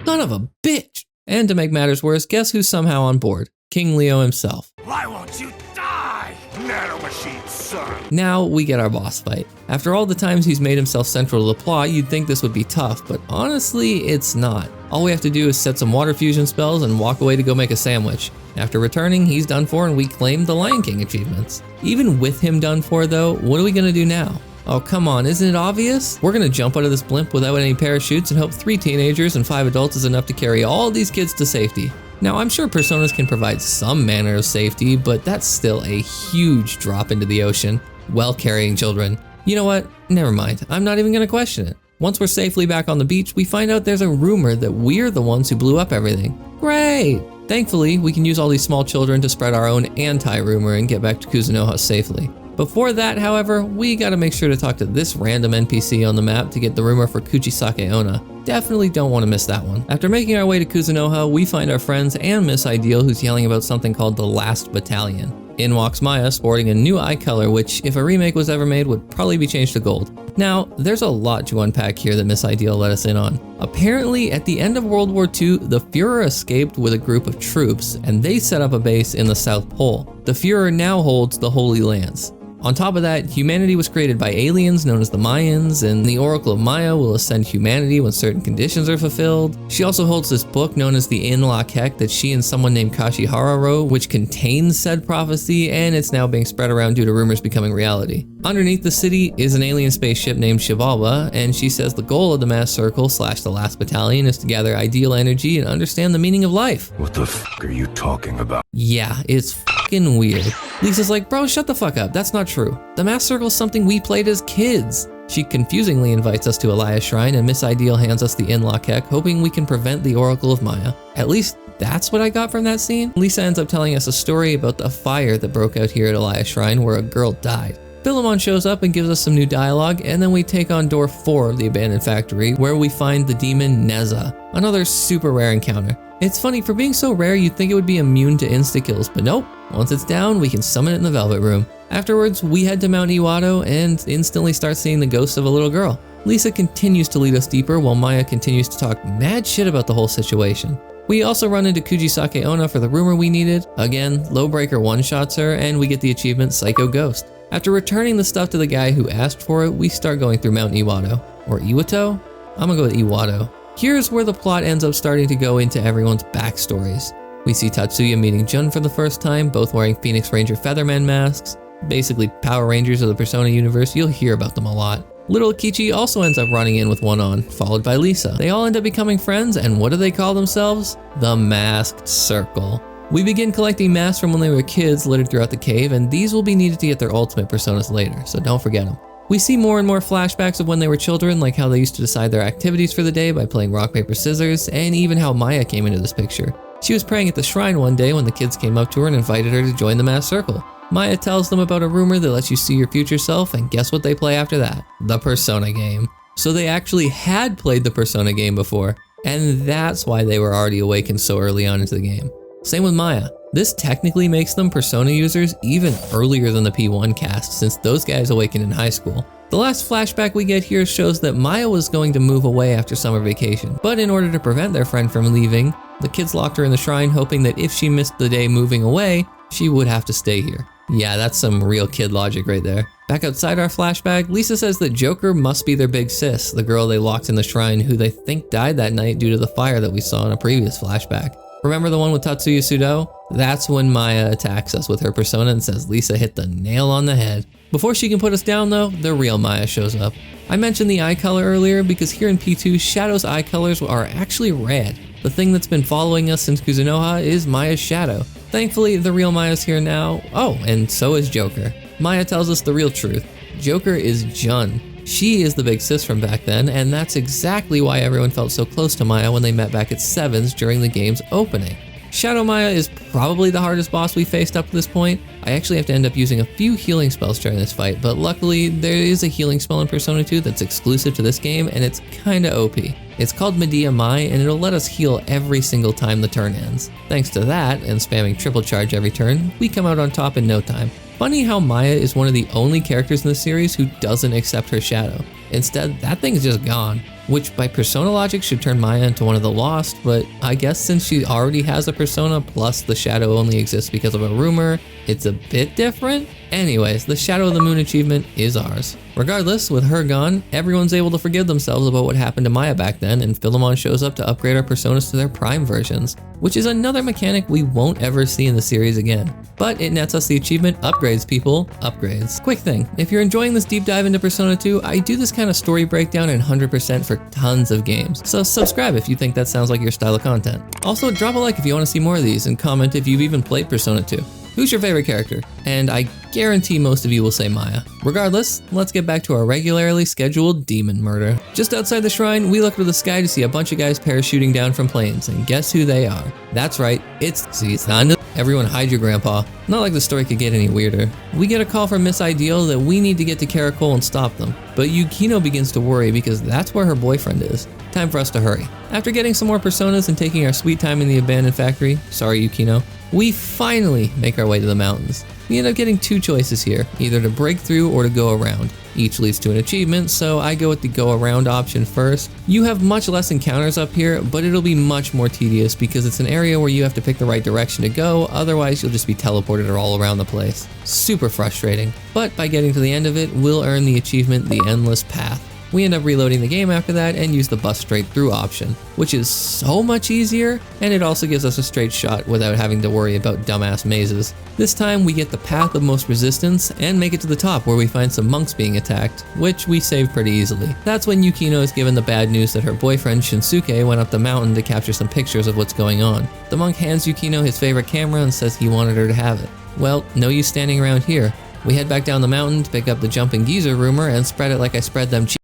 Son of a bitch! And to make matters worse, guess who's somehow on board? King Leo himself.
Why won't you die, nanomachine son?
Now we get our boss fight. After all the times he's made himself central to the plot, you'd think this would be tough, but honestly, it's not. All we have to do is set some water fusion spells and walk away to go make a sandwich. After returning, he's done for and we claim the Lion King achievements. Even with him done for though, what are we gonna do now? Oh come on, isn't it obvious? We're gonna jump out of this blimp without any parachutes and hope 3 teenagers and 5 adults is enough to carry all these kids to safety. Now I'm sure Personas can provide some manner of safety, but that's still a huge drop into the ocean while carrying children. You know what? Never mind, I'm not even gonna question it. Once we're safely back on the beach, we find out there's a rumor that we're the ones who blew up everything. Great! Thankfully, we can use all these small children to spread our own anti-rumor and get back to Kuzunoha safely. Before that, however, we gotta make sure to talk to this random NPC on the map to get the rumor for Kuchisake Onna. Definitely don't want to miss that one. After making our way to Kuzunoha, we find our friends and Miss Ideal who's yelling about something called the Last Battalion. In walks Maya sporting a new eye color which, if a remake was ever made, would probably be changed to gold. Now, there's a lot to unpack here that Miss Ideal let us in on. Apparently, at the end of World War II, the Führer escaped with a group of troops and they set up a base in the South Pole. The Führer now holds the Holy Lands. On top of that, humanity was created by aliens known as the Mayans, and the Oracle of Maya will ascend humanity when certain conditions are fulfilled. She also holds this book known as the In-Lock Heck that she and someone named Kashihara wrote, which contains said prophecy, and it's now being spread around due to rumors becoming reality. Underneath the city is an alien spaceship named Shivalba, and she says the goal of the Mass Circle / the Last Battalion is to gather ideal energy and understand the meaning of life.
What the f*** are you talking about?
Yeah, it's fucking weird. Lisa's like, bro, shut the fuck up, that's not true. The Mass Circle's something we played as kids. She confusingly invites us to Elias Shrine and Miss Ideal hands us the In-Lock Heck, hoping we can prevent the Oracle of Maya. At least that's what I got from that scene. Lisa ends up telling us a story about the fire that broke out here at Elias Shrine where a girl died. Philemon shows up and gives us some new dialogue, and then we take on door 4 of the abandoned factory where we find the demon Neza, another super rare encounter. It's funny, for being so rare you'd think it would be immune to insta-kills, but nope. Once it's down, we can summon it in the Velvet Room. Afterwards, we head to Mount Iwado and instantly start seeing the ghost of a little girl. Lisa continues to lead us deeper while Maya continues to talk mad shit about the whole situation. We also run into Kuchisake Onna for the rumor we needed. Again, Lowbreaker one-shots her and we get the achievement Psycho Ghost. After returning the stuff to the guy who asked for it, we start going through Mount Iwado. Or Iwato? I'm gonna go with Iwado. Here's where the plot ends up starting to go into everyone's backstories. We see Tatsuya meeting Jun for the first time, both wearing Phoenix Ranger Featherman masks. Basically Power Rangers of the Persona universe, you'll hear about them a lot. Little Eikichi also ends up running in with one on, followed by Lisa. They all end up becoming friends, and what do they call themselves? The Masked Circle. We begin collecting masks from when they were kids littered throughout the cave, and these will be needed to get their ultimate personas later, so don't forget them. We see more and more flashbacks of when they were children, like how they used to decide their activities for the day by playing rock, paper, scissors, and even how Maya came into this picture. She was praying at the shrine one day when the kids came up to her and invited her to join the mass circle. Maya tells them about a rumor that lets you see your future self, and guess what they play after that? The Persona game. So they actually had played the Persona game before, and that's why they were already awakened so early on into the game. Same with Maya. This technically makes them Persona users even earlier than the P1 cast, since those guys awakened in high school. The last flashback we get here shows that Maya was going to move away after summer vacation, but in order to prevent their friend from leaving, the kids locked her in the shrine, hoping that if she missed the day moving away, she would have to stay here. Yeah, that's some real kid logic right there. Back outside our flashback, Lisa says that Joker must be their big sis, the girl they locked in the shrine who they think died that night due to the fire that we saw in a previous flashback. Remember the one with Tatsuya Sudo? That's when Maya attacks us with her persona and says Lisa hit the nail on the head. Before she can put us down though, the real Maya shows up. I mentioned the eye color earlier because here in P2, Shadow's eye colors are actually red. The thing that's been following us since Kuzunoha is Maya's shadow. Thankfully, the real Maya's here now. Oh, and so is Joker. Maya tells us the real truth. Joker is Jun. She is the big sis from back then, and that's exactly why everyone felt so close to Maya when they met back at Sevens during the game's opening. Shadow Maya is probably the hardest boss we faced up to this point. I actually have to end up using a few healing spells during this fight, but luckily there is a healing spell in Persona 2 that's exclusive to this game, and it's kinda OP. It's called Medea Mai, and it'll let us heal every single time the turn ends. Thanks to that, and spamming triple charge every turn, we come out on top in no time. Funny how Maya is one of the only characters in the series who doesn't accept her shadow. Instead, that thing's just gone, which by persona logic should turn Maya into one of the lost, but I guess since she already has a persona plus the shadow only exists because of a rumor, it's a bit different? Anyways, the Shadow of the Moon achievement is ours. Regardless, with her gone, everyone's able to forgive themselves about what happened to Maya back then, and Philemon shows up to upgrade our personas to their prime versions, which is another mechanic we won't ever see in the series again. But it nets us the achievement upgrades, people, upgrades. Quick thing, if you're enjoying this deep dive into Persona 2, I do this kind of story breakdown in 100% for tons of games, so subscribe if you think that sounds like your style of content. Also, drop a like if you want to see more of these, and comment if you've even played Persona 2. Who's your favorite character? And I guarantee most of you will say Maya. Regardless, let's get back to our regularly scheduled demon murder. Just outside the shrine, we look to the sky to see a bunch of guys parachuting down from planes, and guess who they are? That's right, it's Suizan. Everyone hide your grandpa. Not like the story could get any weirder. We get a call from Miss Ideal that we need to get to Caracol and stop them, but Yukino begins to worry because that's where her boyfriend is. Time for us to hurry. After getting some more personas and taking our sweet time in the abandoned factory, sorry Yukino, we finally make our way to the mountains. We end up getting two choices here, either to break through or to go around. Each leads to an achievement, so I go with the go around option first. You have much less encounters up here, but it'll be much more tedious because it's an area where you have to pick the right direction to go, otherwise you'll just be teleported all around the place. Super frustrating, but by getting to the end of it, we'll earn the achievement, The Endless Path. We end up reloading the game after that and use the bus straight through option, which is so much easier, and it also gives us a straight shot without having to worry about dumbass mazes. This time we get the path of most resistance and make it to the top where we find some monks being attacked, which we save pretty easily. That's when Yukino is given the bad news that her boyfriend Shinsuke went up the mountain to capture some pictures of what's going on. The monk hands Yukino his favorite camera and says he wanted her to have it. Well, no use standing around here. We head back down the mountain to pick up the jumping geezer rumor and spread it like I spread them cheese.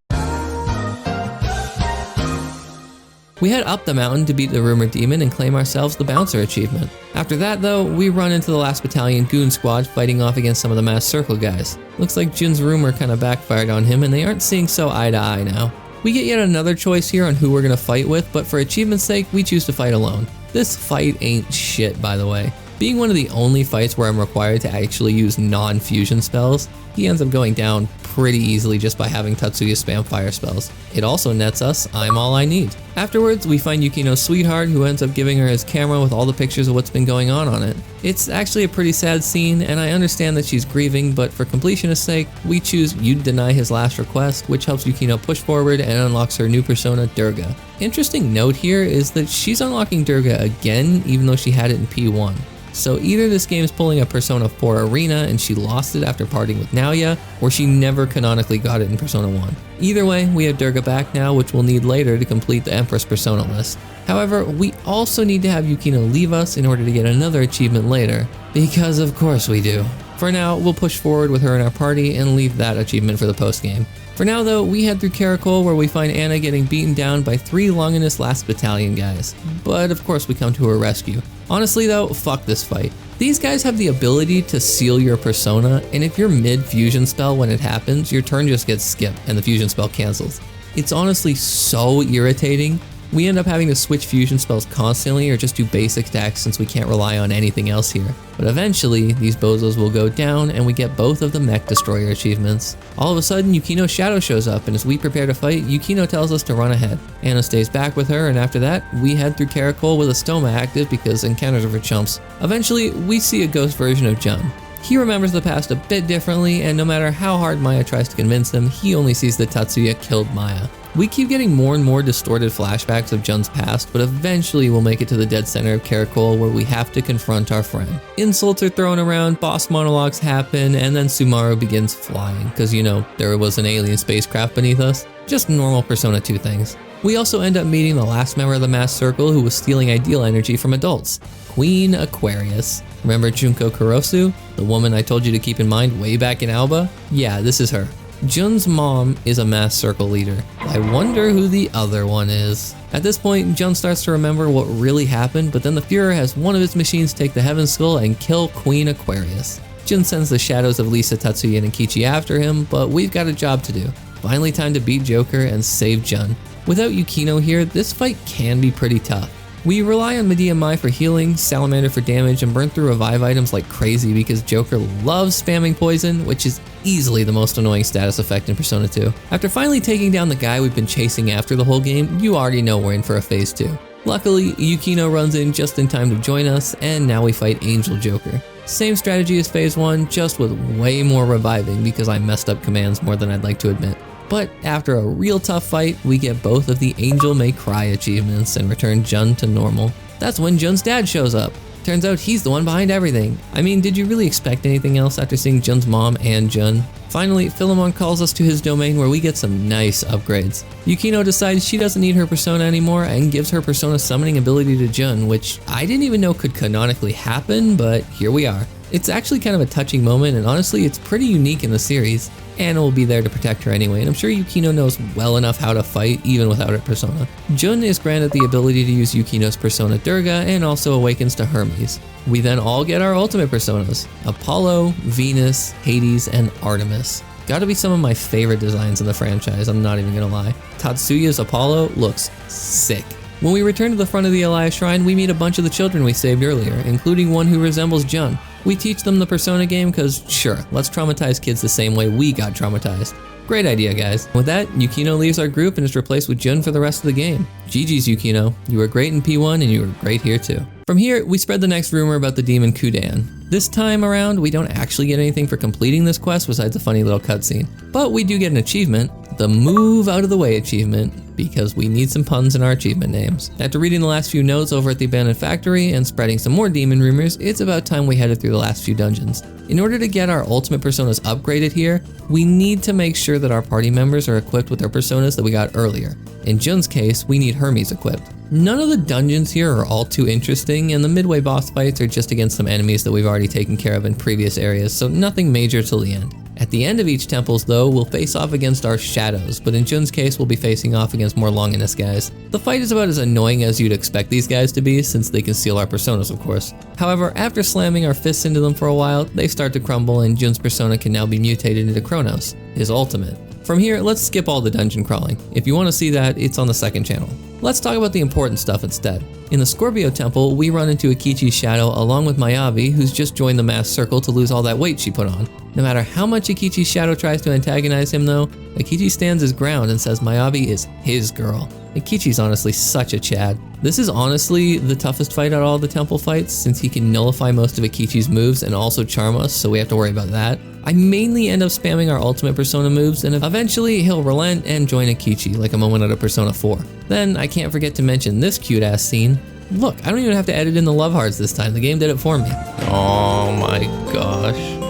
We head up the mountain to beat the rumored demon and claim ourselves the bouncer achievement. After that though, we run into the last battalion goon squad fighting off against some of the mass circle guys. Looks like Jun's rumor kinda backfired on him and they aren't seeing so eye to eye now. We get yet another choice here on who we're gonna fight with, but for achievement's sake, we choose to fight alone. This fight ain't shit, by the way. Being one of the only fights where I'm required to actually use non-fusion spells, he ends up going down pretty easily just by having Tatsuya spam fire spells. It also nets us I'm all I need. Afterwards, we find Yukino's sweetheart who ends up giving her his camera with all the pictures of what's been going on it. It's actually a pretty sad scene, and I understand that she's grieving, but for completionist's sake, we choose you deny his last request, which helps Yukino push forward and unlocks her new persona, Durga. Interesting note here is that she's unlocking Durga again, even though she had it in P1. So either this game is pulling a Persona 4 Arena and she lost it after parting with Naoya, or she never canonically got it in Persona 1. Either way, we have Durga back now, which we'll need later to complete the Empress persona list. However, we also need to have Yukino leave us in order to get another achievement later, because of course we do. For now, we'll push forward with her in our party and leave that achievement for the post-game. For now though, we head through Caracol where we find Anna getting beaten down by 3 Longinus Last Battalion guys. But of course we come to her rescue. Honestly though, fuck this fight. These guys have the ability to seal your persona, and if you're mid-fusion spell when it happens, your turn just gets skipped and the fusion spell cancels. It's honestly so irritating. We end up having to switch fusion spells constantly or just do basic attacks since we can't rely on anything else here. But eventually, these bozos will go down and we get both of the Mech Destroyer achievements. All of a sudden, Yukino's shadow shows up, and as we prepare to fight, Yukino tells us to run ahead. Anna stays back with her, and after that, we head through Caracol with a stoma active because encounters are for chumps. Eventually, we see a ghost version of Jun. He remembers the past a bit differently, and no matter how hard Maya tries to convince him, he only sees that Tatsuya killed Maya. We keep getting more and more distorted flashbacks of Jun's past, but eventually we'll make it to the dead center of Caracol where we have to confront our friend. Insults are thrown around, boss monologues happen, and then Sumaru begins flying, because you know, there was an alien spacecraft beneath us. Just normal Persona 2 things. We also end up meeting the last member of the Masked Circle who was stealing ideal energy from adults, Queen Aquarius. Remember Junko Kurosu, the woman I told you to keep in mind way back in Alba? Yeah, this is her. Jun's mom is a Masked Circle leader. I wonder who the other one is. At this point, Jun starts to remember what really happened, but then the Führer has one of his machines take the Heaven Skull and kill Queen Aquarius. Jun sends the shadows of Lisa, Tatsuya, and Eikichi after him, but we've got a job to do. Finally time to beat Joker and save Jun. Without Yukino here, this fight can be pretty tough. We rely on Medea Mai for healing, Salamander for damage, and burn through revive items like crazy because Joker loves spamming poison, which is easily the most annoying status effect in Persona 2. After finally taking down the guy we've been chasing after the whole game, you already know we're in for a phase 2. Luckily, Yukino runs in just in time to join us, and now we fight Angel Joker. Same strategy as phase 1, just with way more reviving because I messed up commands more than I'd like to admit. But after a real tough fight, we get both of the Angel May Cry achievements and return Jun to normal. That's when Jun's dad shows up. Turns out he's the one behind everything. I mean, did you really expect anything else after seeing Jun's mom and Jun? Finally, Philemon calls us to his domain where we get some nice upgrades. Yukino decides she doesn't need her persona anymore and gives her persona summoning ability to Jun, which I didn't even know could canonically happen, but here we are. It's actually kind of a touching moment, and honestly, it's pretty unique in the series. Anna will be there to protect her anyway, and I'm sure Yukino knows well enough how to fight even without her persona. Jun is granted the ability to use Yukino's persona Durga and also awakens to Hermes. We then all get our ultimate personas: Apollo, Venus, Hades, and Artemis. Gotta be some of my favorite designs in the franchise, I'm not even gonna lie. Tatsuya's Apollo looks sick. When we return to the front of the Elias Shrine, we meet a bunch of the children we saved earlier, including one who resembles Jun. We teach them the Persona game because, sure, let's traumatize kids the same way we got traumatized. Great idea, guys. With that, Yukino leaves our group and is replaced with Jun for the rest of the game. GG's, Yukino. You were great in P1 and you were great here too. From here, we spread the next rumor about the demon Kudan. This time around, we don't actually get anything for completing this quest besides a funny little cutscene. But we do get an achievement, the Move Out of the Way achievement, because we need some puns in our achievement names. After reading the last few notes over at the abandoned factory and spreading some more demon rumors, it's about time we headed through the last few dungeons. In order to get our ultimate personas upgraded here, we need to make sure that our party members are equipped with their personas that we got earlier. In Jun's case, we need Hermes equipped. None of the dungeons here are all too interesting, and the midway boss fights are just against some enemies that we've already taken care of in previous areas, so nothing major till the end. At the end of each temples though, we'll face off against our shadows, but in Jun's case we'll be facing off against more Longinus guys. The fight is about as annoying as you'd expect these guys to be, since they can steal our personas of course. However, after slamming our fists into them for a while, they start to crumble and Jun's persona can now be mutated into Kronos, his ultimate. From here, let's skip all the dungeon crawling. If you want to see that, it's on the second channel. Let's talk about the important stuff instead. In the Scorpio Temple, we run into Eikichi's shadow along with Mayavi, who's just joined the Masked Circle to lose all that weight she put on. No matter how much Eikichi's shadow tries to antagonize him though, Eikichi stands his ground and says Mayavi is his girl. Eikichi's honestly such a Chad. This is honestly the toughest fight out of all the temple fights, since he can nullify most of Eikichi's moves and also charm us, so we have to worry about that. I mainly end up spamming our ultimate persona moves, and eventually he'll relent and join Eikichi like a moment out of Persona 4. Then I can't forget to mention this cute ass scene. Look, I don't even have to edit in the love hearts this time, the game did it for me. Oh my gosh.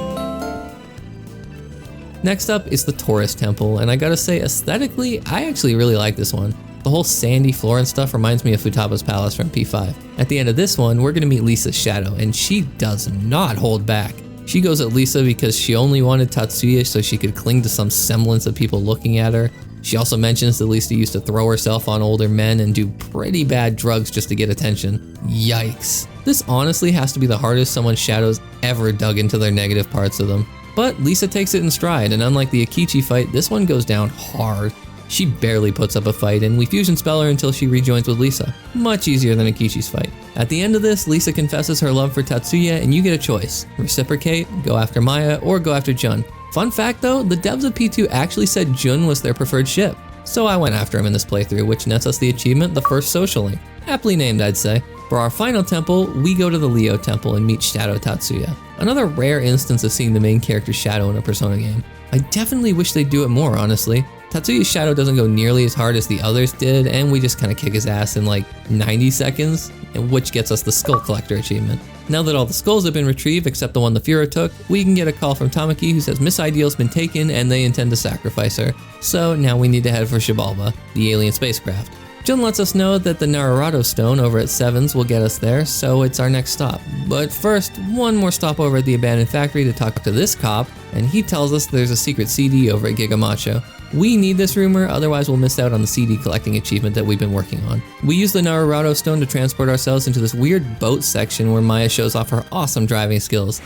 Next up is the Taurus Temple, and I gotta say aesthetically, I actually really like this one. The whole sandy floor and stuff reminds me of Futaba's Palace from P5. At the end of this one, we're gonna meet Lisa's shadow, and she does not hold back. She goes at Lisa because she only wanted Tatsuya so she could cling to some semblance of people looking at her. She also mentions that Lisa used to throw herself on older men and do pretty bad drugs just to get attention. Yikes. This honestly has to be the hardest someone's shadows ever dug into their negative parts of them. But Lisa takes it in stride, and unlike the Eikichi fight, this one goes down hard. She barely puts up a fight, and we fusion spell her until she rejoins with Lisa. Much easier than Eikichi's fight. At the end of this, Lisa confesses her love for Tatsuya, and you get a choice. Reciprocate, go after Maya, or go after Jun. Fun fact though, the devs of P2 actually said Jun was their preferred ship. So I went after him in this playthrough, which nets us the achievement, the first social link. Aptly named, I'd say. For our final temple, we go to the Leo temple and meet Shadow Tatsuya. Another rare instance of seeing the main character's shadow in a Persona game. I definitely wish they'd do it more, honestly. Tatsuya's shadow doesn't go nearly as hard as the others did, and we just kind of kick his ass in like 90 seconds, which gets us the Skull Collector achievement. Now that all the skulls have been retrieved except the one the Führer took, we can get a call from Tamaki who says Miss Ideal's been taken and they intend to sacrifice her. So now we need to head for Xibalba, the alien spacecraft. Jun lets us know that the Naruto stone over at Sevens will get us there, so it's our next stop. But first, one more stop over at the abandoned factory to talk to this cop, and he tells us there's a secret CD over at Gigamacho. We need this rumor, otherwise we'll miss out on the CD collecting achievement that we've been working on. We use the Naruto stone to transport ourselves into this weird boat section where Maya shows off her awesome driving skills.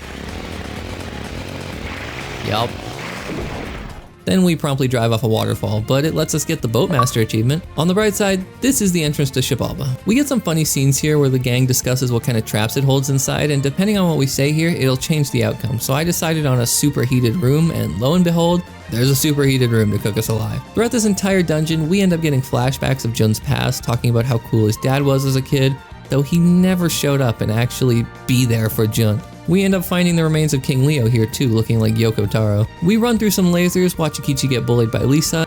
Yup. Then we promptly drive off a waterfall, but it lets us get the Boatmaster achievement. On the bright side, this is the entrance to Xibalba. We get some funny scenes here where the gang discusses what kind of traps it holds inside, and depending on what we say here, it'll change the outcome. So I decided on a superheated room, and lo and behold, there's a superheated room to cook us alive. Throughout this entire dungeon, we end up getting flashbacks of Jun's past, talking about how cool his dad was as a kid, though he never showed up and actually be there for Jun. We end up finding the remains of King Leo here too, looking like Yoko Taro. We run through some lasers, watch Eikichi get bullied by Lisa,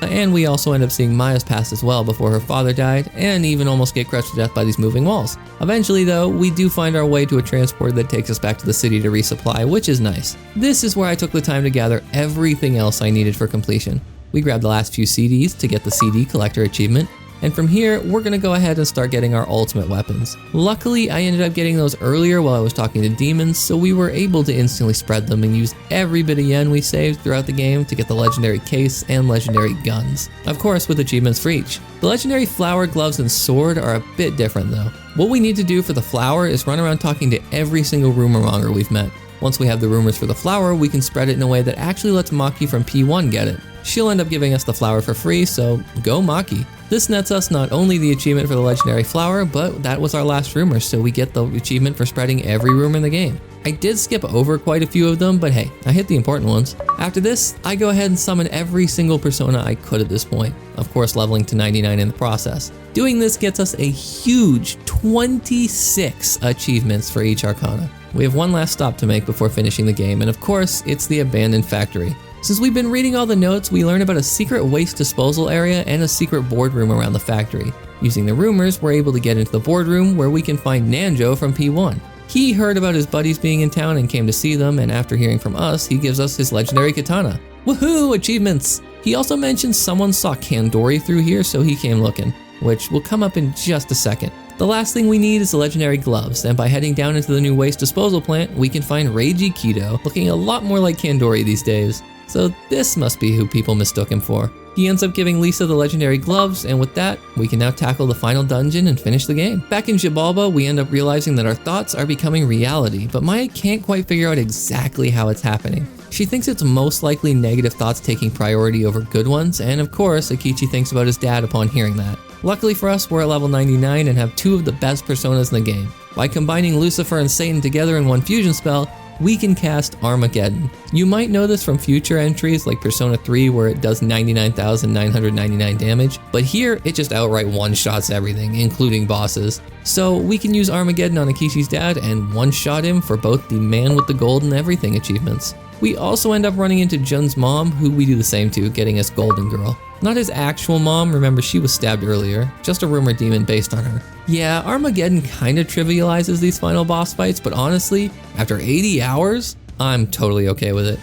and we also end up seeing Maya's past as well before her father died, and even almost get crushed to death by these moving walls. Eventually though, we do find our way to a transport that takes us back to the city to resupply, which is nice. This is where I took the time to gather everything else I needed for completion. We grabbed the last few CDs to get the CD collector achievement, and from here, we're gonna go ahead and start getting our ultimate weapons. Luckily, I ended up getting those earlier while I was talking to demons, so we were able to instantly spread them and use every bit of yen we saved throughout the game to get the legendary case and legendary guns. Of course, with achievements for each. The legendary flower, gloves, and sword are a bit different though. What we need to do for the flower is run around talking to every single rumor monger we've met. Once we have the rumors for the flower, we can spread it in a way that actually lets Maki from P1 get it. She'll end up giving us the flower for free, so go Maki. This nets us not only the achievement for the legendary flower, but that was our last rumor, so we get the achievement for spreading every rumor in the game. I did skip over quite a few of them, but hey, I hit the important ones. After this, I go ahead and summon every single persona I could at this point, of course leveling to 99 in the process. Doing this gets us a huge 26 achievements for each Arcana. We have one last stop to make before finishing the game, and of course, it's the abandoned factory. Since we've been reading all the notes, we learn about a secret waste disposal area and a secret boardroom around the factory. Using the rumors, we're able to get into the boardroom where we can find Nanjo from P1. He heard about his buddies being in town and came to see them, and after hearing from us, he gives us his legendary katana. Woohoo, achievements! He also mentions someone saw Kandori through here, so he came looking, which will come up in just a second. The last thing we need is the legendary gloves, and by heading down into the new waste disposal plant, we can find Reiji Kido, looking a lot more like Kandori these days. So this must be who people mistook him for. He ends up giving Lisa the legendary gloves, and with that, we can now tackle the final dungeon and finish the game. Back in Xibalba, we end up realizing that our thoughts are becoming reality, but Maya can't quite figure out exactly how it's happening. She thinks it's most likely negative thoughts taking priority over good ones, and of course, Eikichi thinks about his dad upon hearing that. Luckily for us, we're at level 99 and have two of the best personas in the game. By combining Lucifer and Satan together in one fusion spell, we can cast Armageddon. You might know this from future entries like Persona 3 where it does 99,999 damage, but here it just outright one-shots everything, including bosses. So we can use Armageddon on Eikichi's dad and one-shot him for both the Man with the Gold and Everything achievements. We also end up running into Jun's mom, who we do the same to, getting us Golden Girl. Not his actual mom, remember she was stabbed earlier, just a rumor demon based on her. Yeah, Armageddon kinda trivializes these final boss fights, but honestly, after 80 hours, I'm totally okay with it.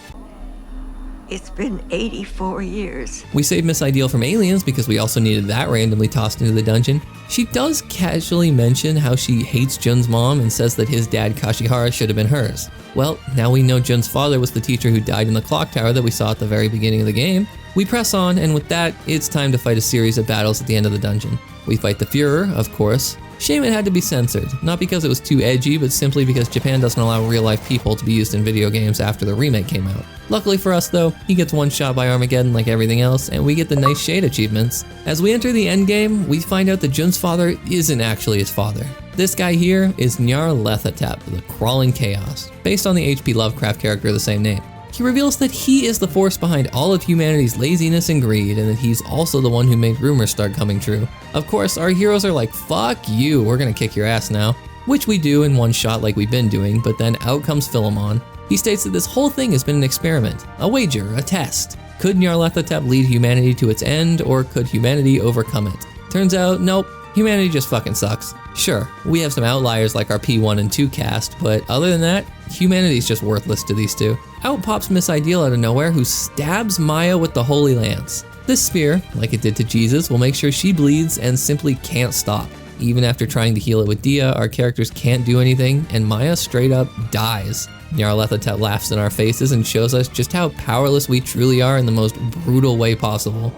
It's been 84 years.
We saved Miss Ideal from aliens because we also needed that randomly tossed into the dungeon. She does casually mention how she hates Jun's mom and says that his dad Kashihara should have been hers. Well, now we know Jun's father was the teacher who died in the clock tower that we saw at the very beginning of the game. We press on, and with that, it's time to fight a series of battles at the end of the dungeon. We fight the Führer, of course. Shame it had to be censored, not because it was too edgy, but simply because Japan doesn't allow real-life people to be used in video games after the remake came out. Luckily for us though, he gets one shot by Armageddon like everything else, and we get the nice shade achievements. As we enter the endgame, we find out that Jun's father isn't actually his father. This guy here is Nyarlathotep, the Crawling Chaos, based on the H.P. Lovecraft character of the same name. He reveals that he is the force behind all of humanity's laziness and greed, and that he's also the one who made rumors start coming true. Of course, our heroes are like, fuck you, we're gonna kick your ass now. Which we do in one shot like we've been doing, but then out comes Philemon. He states that this whole thing has been an experiment, a wager, a test. Could Nyarlathotep lead humanity to its end, or could humanity overcome it? Turns out, nope, humanity just fucking sucks. Sure, we have some outliers like our P1 and 2 cast, but other than that, humanity's just worthless to these two. Out pops Miss Ideal out of nowhere, who stabs Maya with the Holy Lance. This spear, like it did to Jesus, will make sure she bleeds and simply can't stop. Even after trying to heal it with Dia, our characters can't do anything, and Maya straight up dies. Nyarlathotep laughs in our faces and shows us just how powerless we truly are in the most brutal way possible.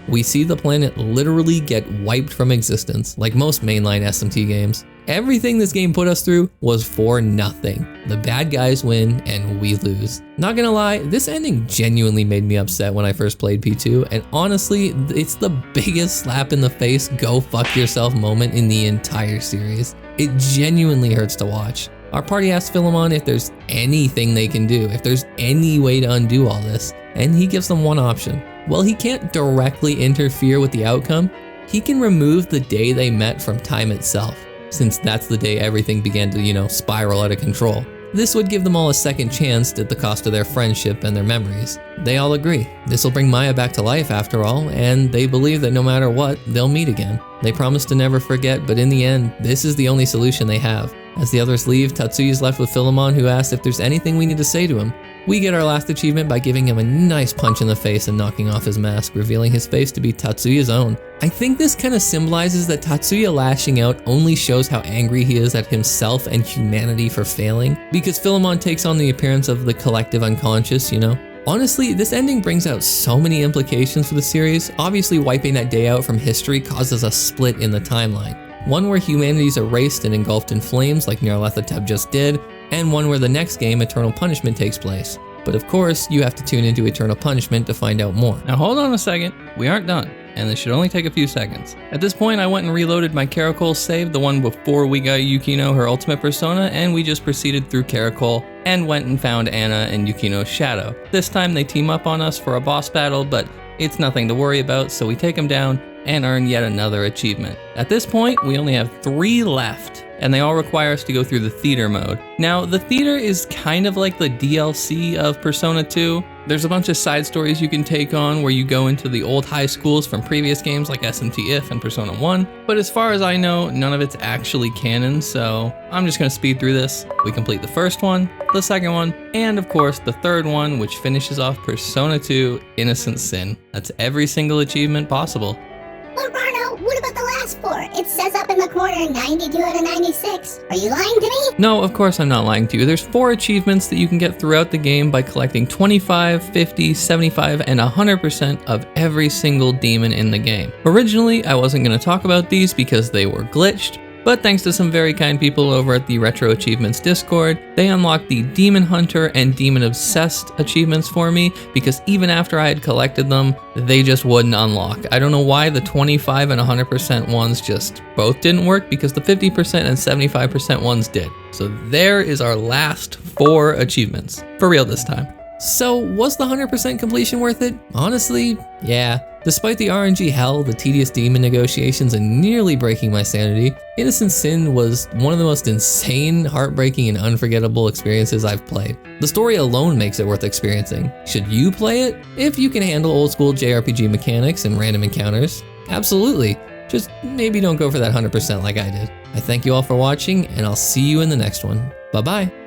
We see the planet literally get wiped from existence, like most mainline SMT games. Everything this game put us through was for nothing. The bad guys win and we lose. Not gonna lie, this ending genuinely made me upset when I first played P2, and honestly, it's the biggest slap in the face, go fuck yourself moment in the entire series. It genuinely hurts to watch. Our party asks Philemon if there's anything they can do, if there's any way to undo all this, and he gives them one option. While he can't directly interfere with the outcome, he can remove the day they met from time itself, since that's the day everything began to, spiral out of control. This would give them all a second chance at the cost of their friendship and their memories. They all agree. This will bring Maya back to life after all, and they believe that no matter what, they'll meet again. They promise to never forget, but in the end, this is the only solution they have. As the others leave, Tatsuya's left with Philemon, who asks if there's anything we need to say to him. We get our last achievement by giving him a nice punch in the face and knocking off his mask, revealing his face to be Tatsuya's own. I think this kind of symbolizes that Tatsuya lashing out only shows how angry he is at himself and humanity for failing, because Philemon takes on the appearance of the collective unconscious, Honestly, this ending brings out so many implications for the series. Obviously, wiping that day out from history causes a split in the timeline. One where humanity's erased and engulfed in flames like Nyarlathotep just did, and one where the next game, Eternal Punishment, takes place. But of course, you have to tune into Eternal Punishment to find out more.
Now hold on a second, we aren't done, and this should only take a few seconds. At this point, I went and reloaded my Caracol save, the one before we got Yukino her ultimate persona, and we just proceeded through Caracol and went and found Anna and Yukino's shadow. This time they team up on us for a boss battle, but it's nothing to worry about, so we take them down and earn yet another achievement. At this point, we only have 3 left, and they all require us to go through the theater mode. Now, the theater is kind of like the DLC of Persona 2. There's a bunch of side stories you can take on where you go into the old high schools from previous games like SMT If and Persona 1, but as far as I know, none of it's actually canon, so I'm just gonna speed through this. We complete the first one, the second one, and of course the third one, which finishes off Persona 2 Innocent Sin. That's every single achievement possible.
But Rarno, what about the last 4? It says up in the corner 92 out of 96. Are you lying to me?
No, of course I'm not lying to you. There's 4 achievements that you can get throughout the game by collecting 25, 50, 75, and 100% of every single demon in the game. Originally, I wasn't going to talk about these because they were glitched, but thanks to some very kind people over at the Retro Achievements Discord, they unlocked the Demon Hunter and Demon Obsessed achievements for me, because even after I had collected them, they just wouldn't unlock. I don't know why the 25 and 100% ones just both didn't work, because the 50% and 75% ones did. So there is our last 4 achievements. For real this time. So was the 100% completion worth it? Honestly, yeah.
Despite the RNG hell, the tedious demon negotiations, and nearly breaking my sanity, Innocent Sin was one of the most insane, heartbreaking, and unforgettable experiences I've played. The story alone makes it worth experiencing. Should you play it? If you can handle old school JRPG mechanics and random encounters, absolutely. Just maybe don't go for that 100% like I did. I thank you all for watching, and I'll see you in the next one. Bye bye.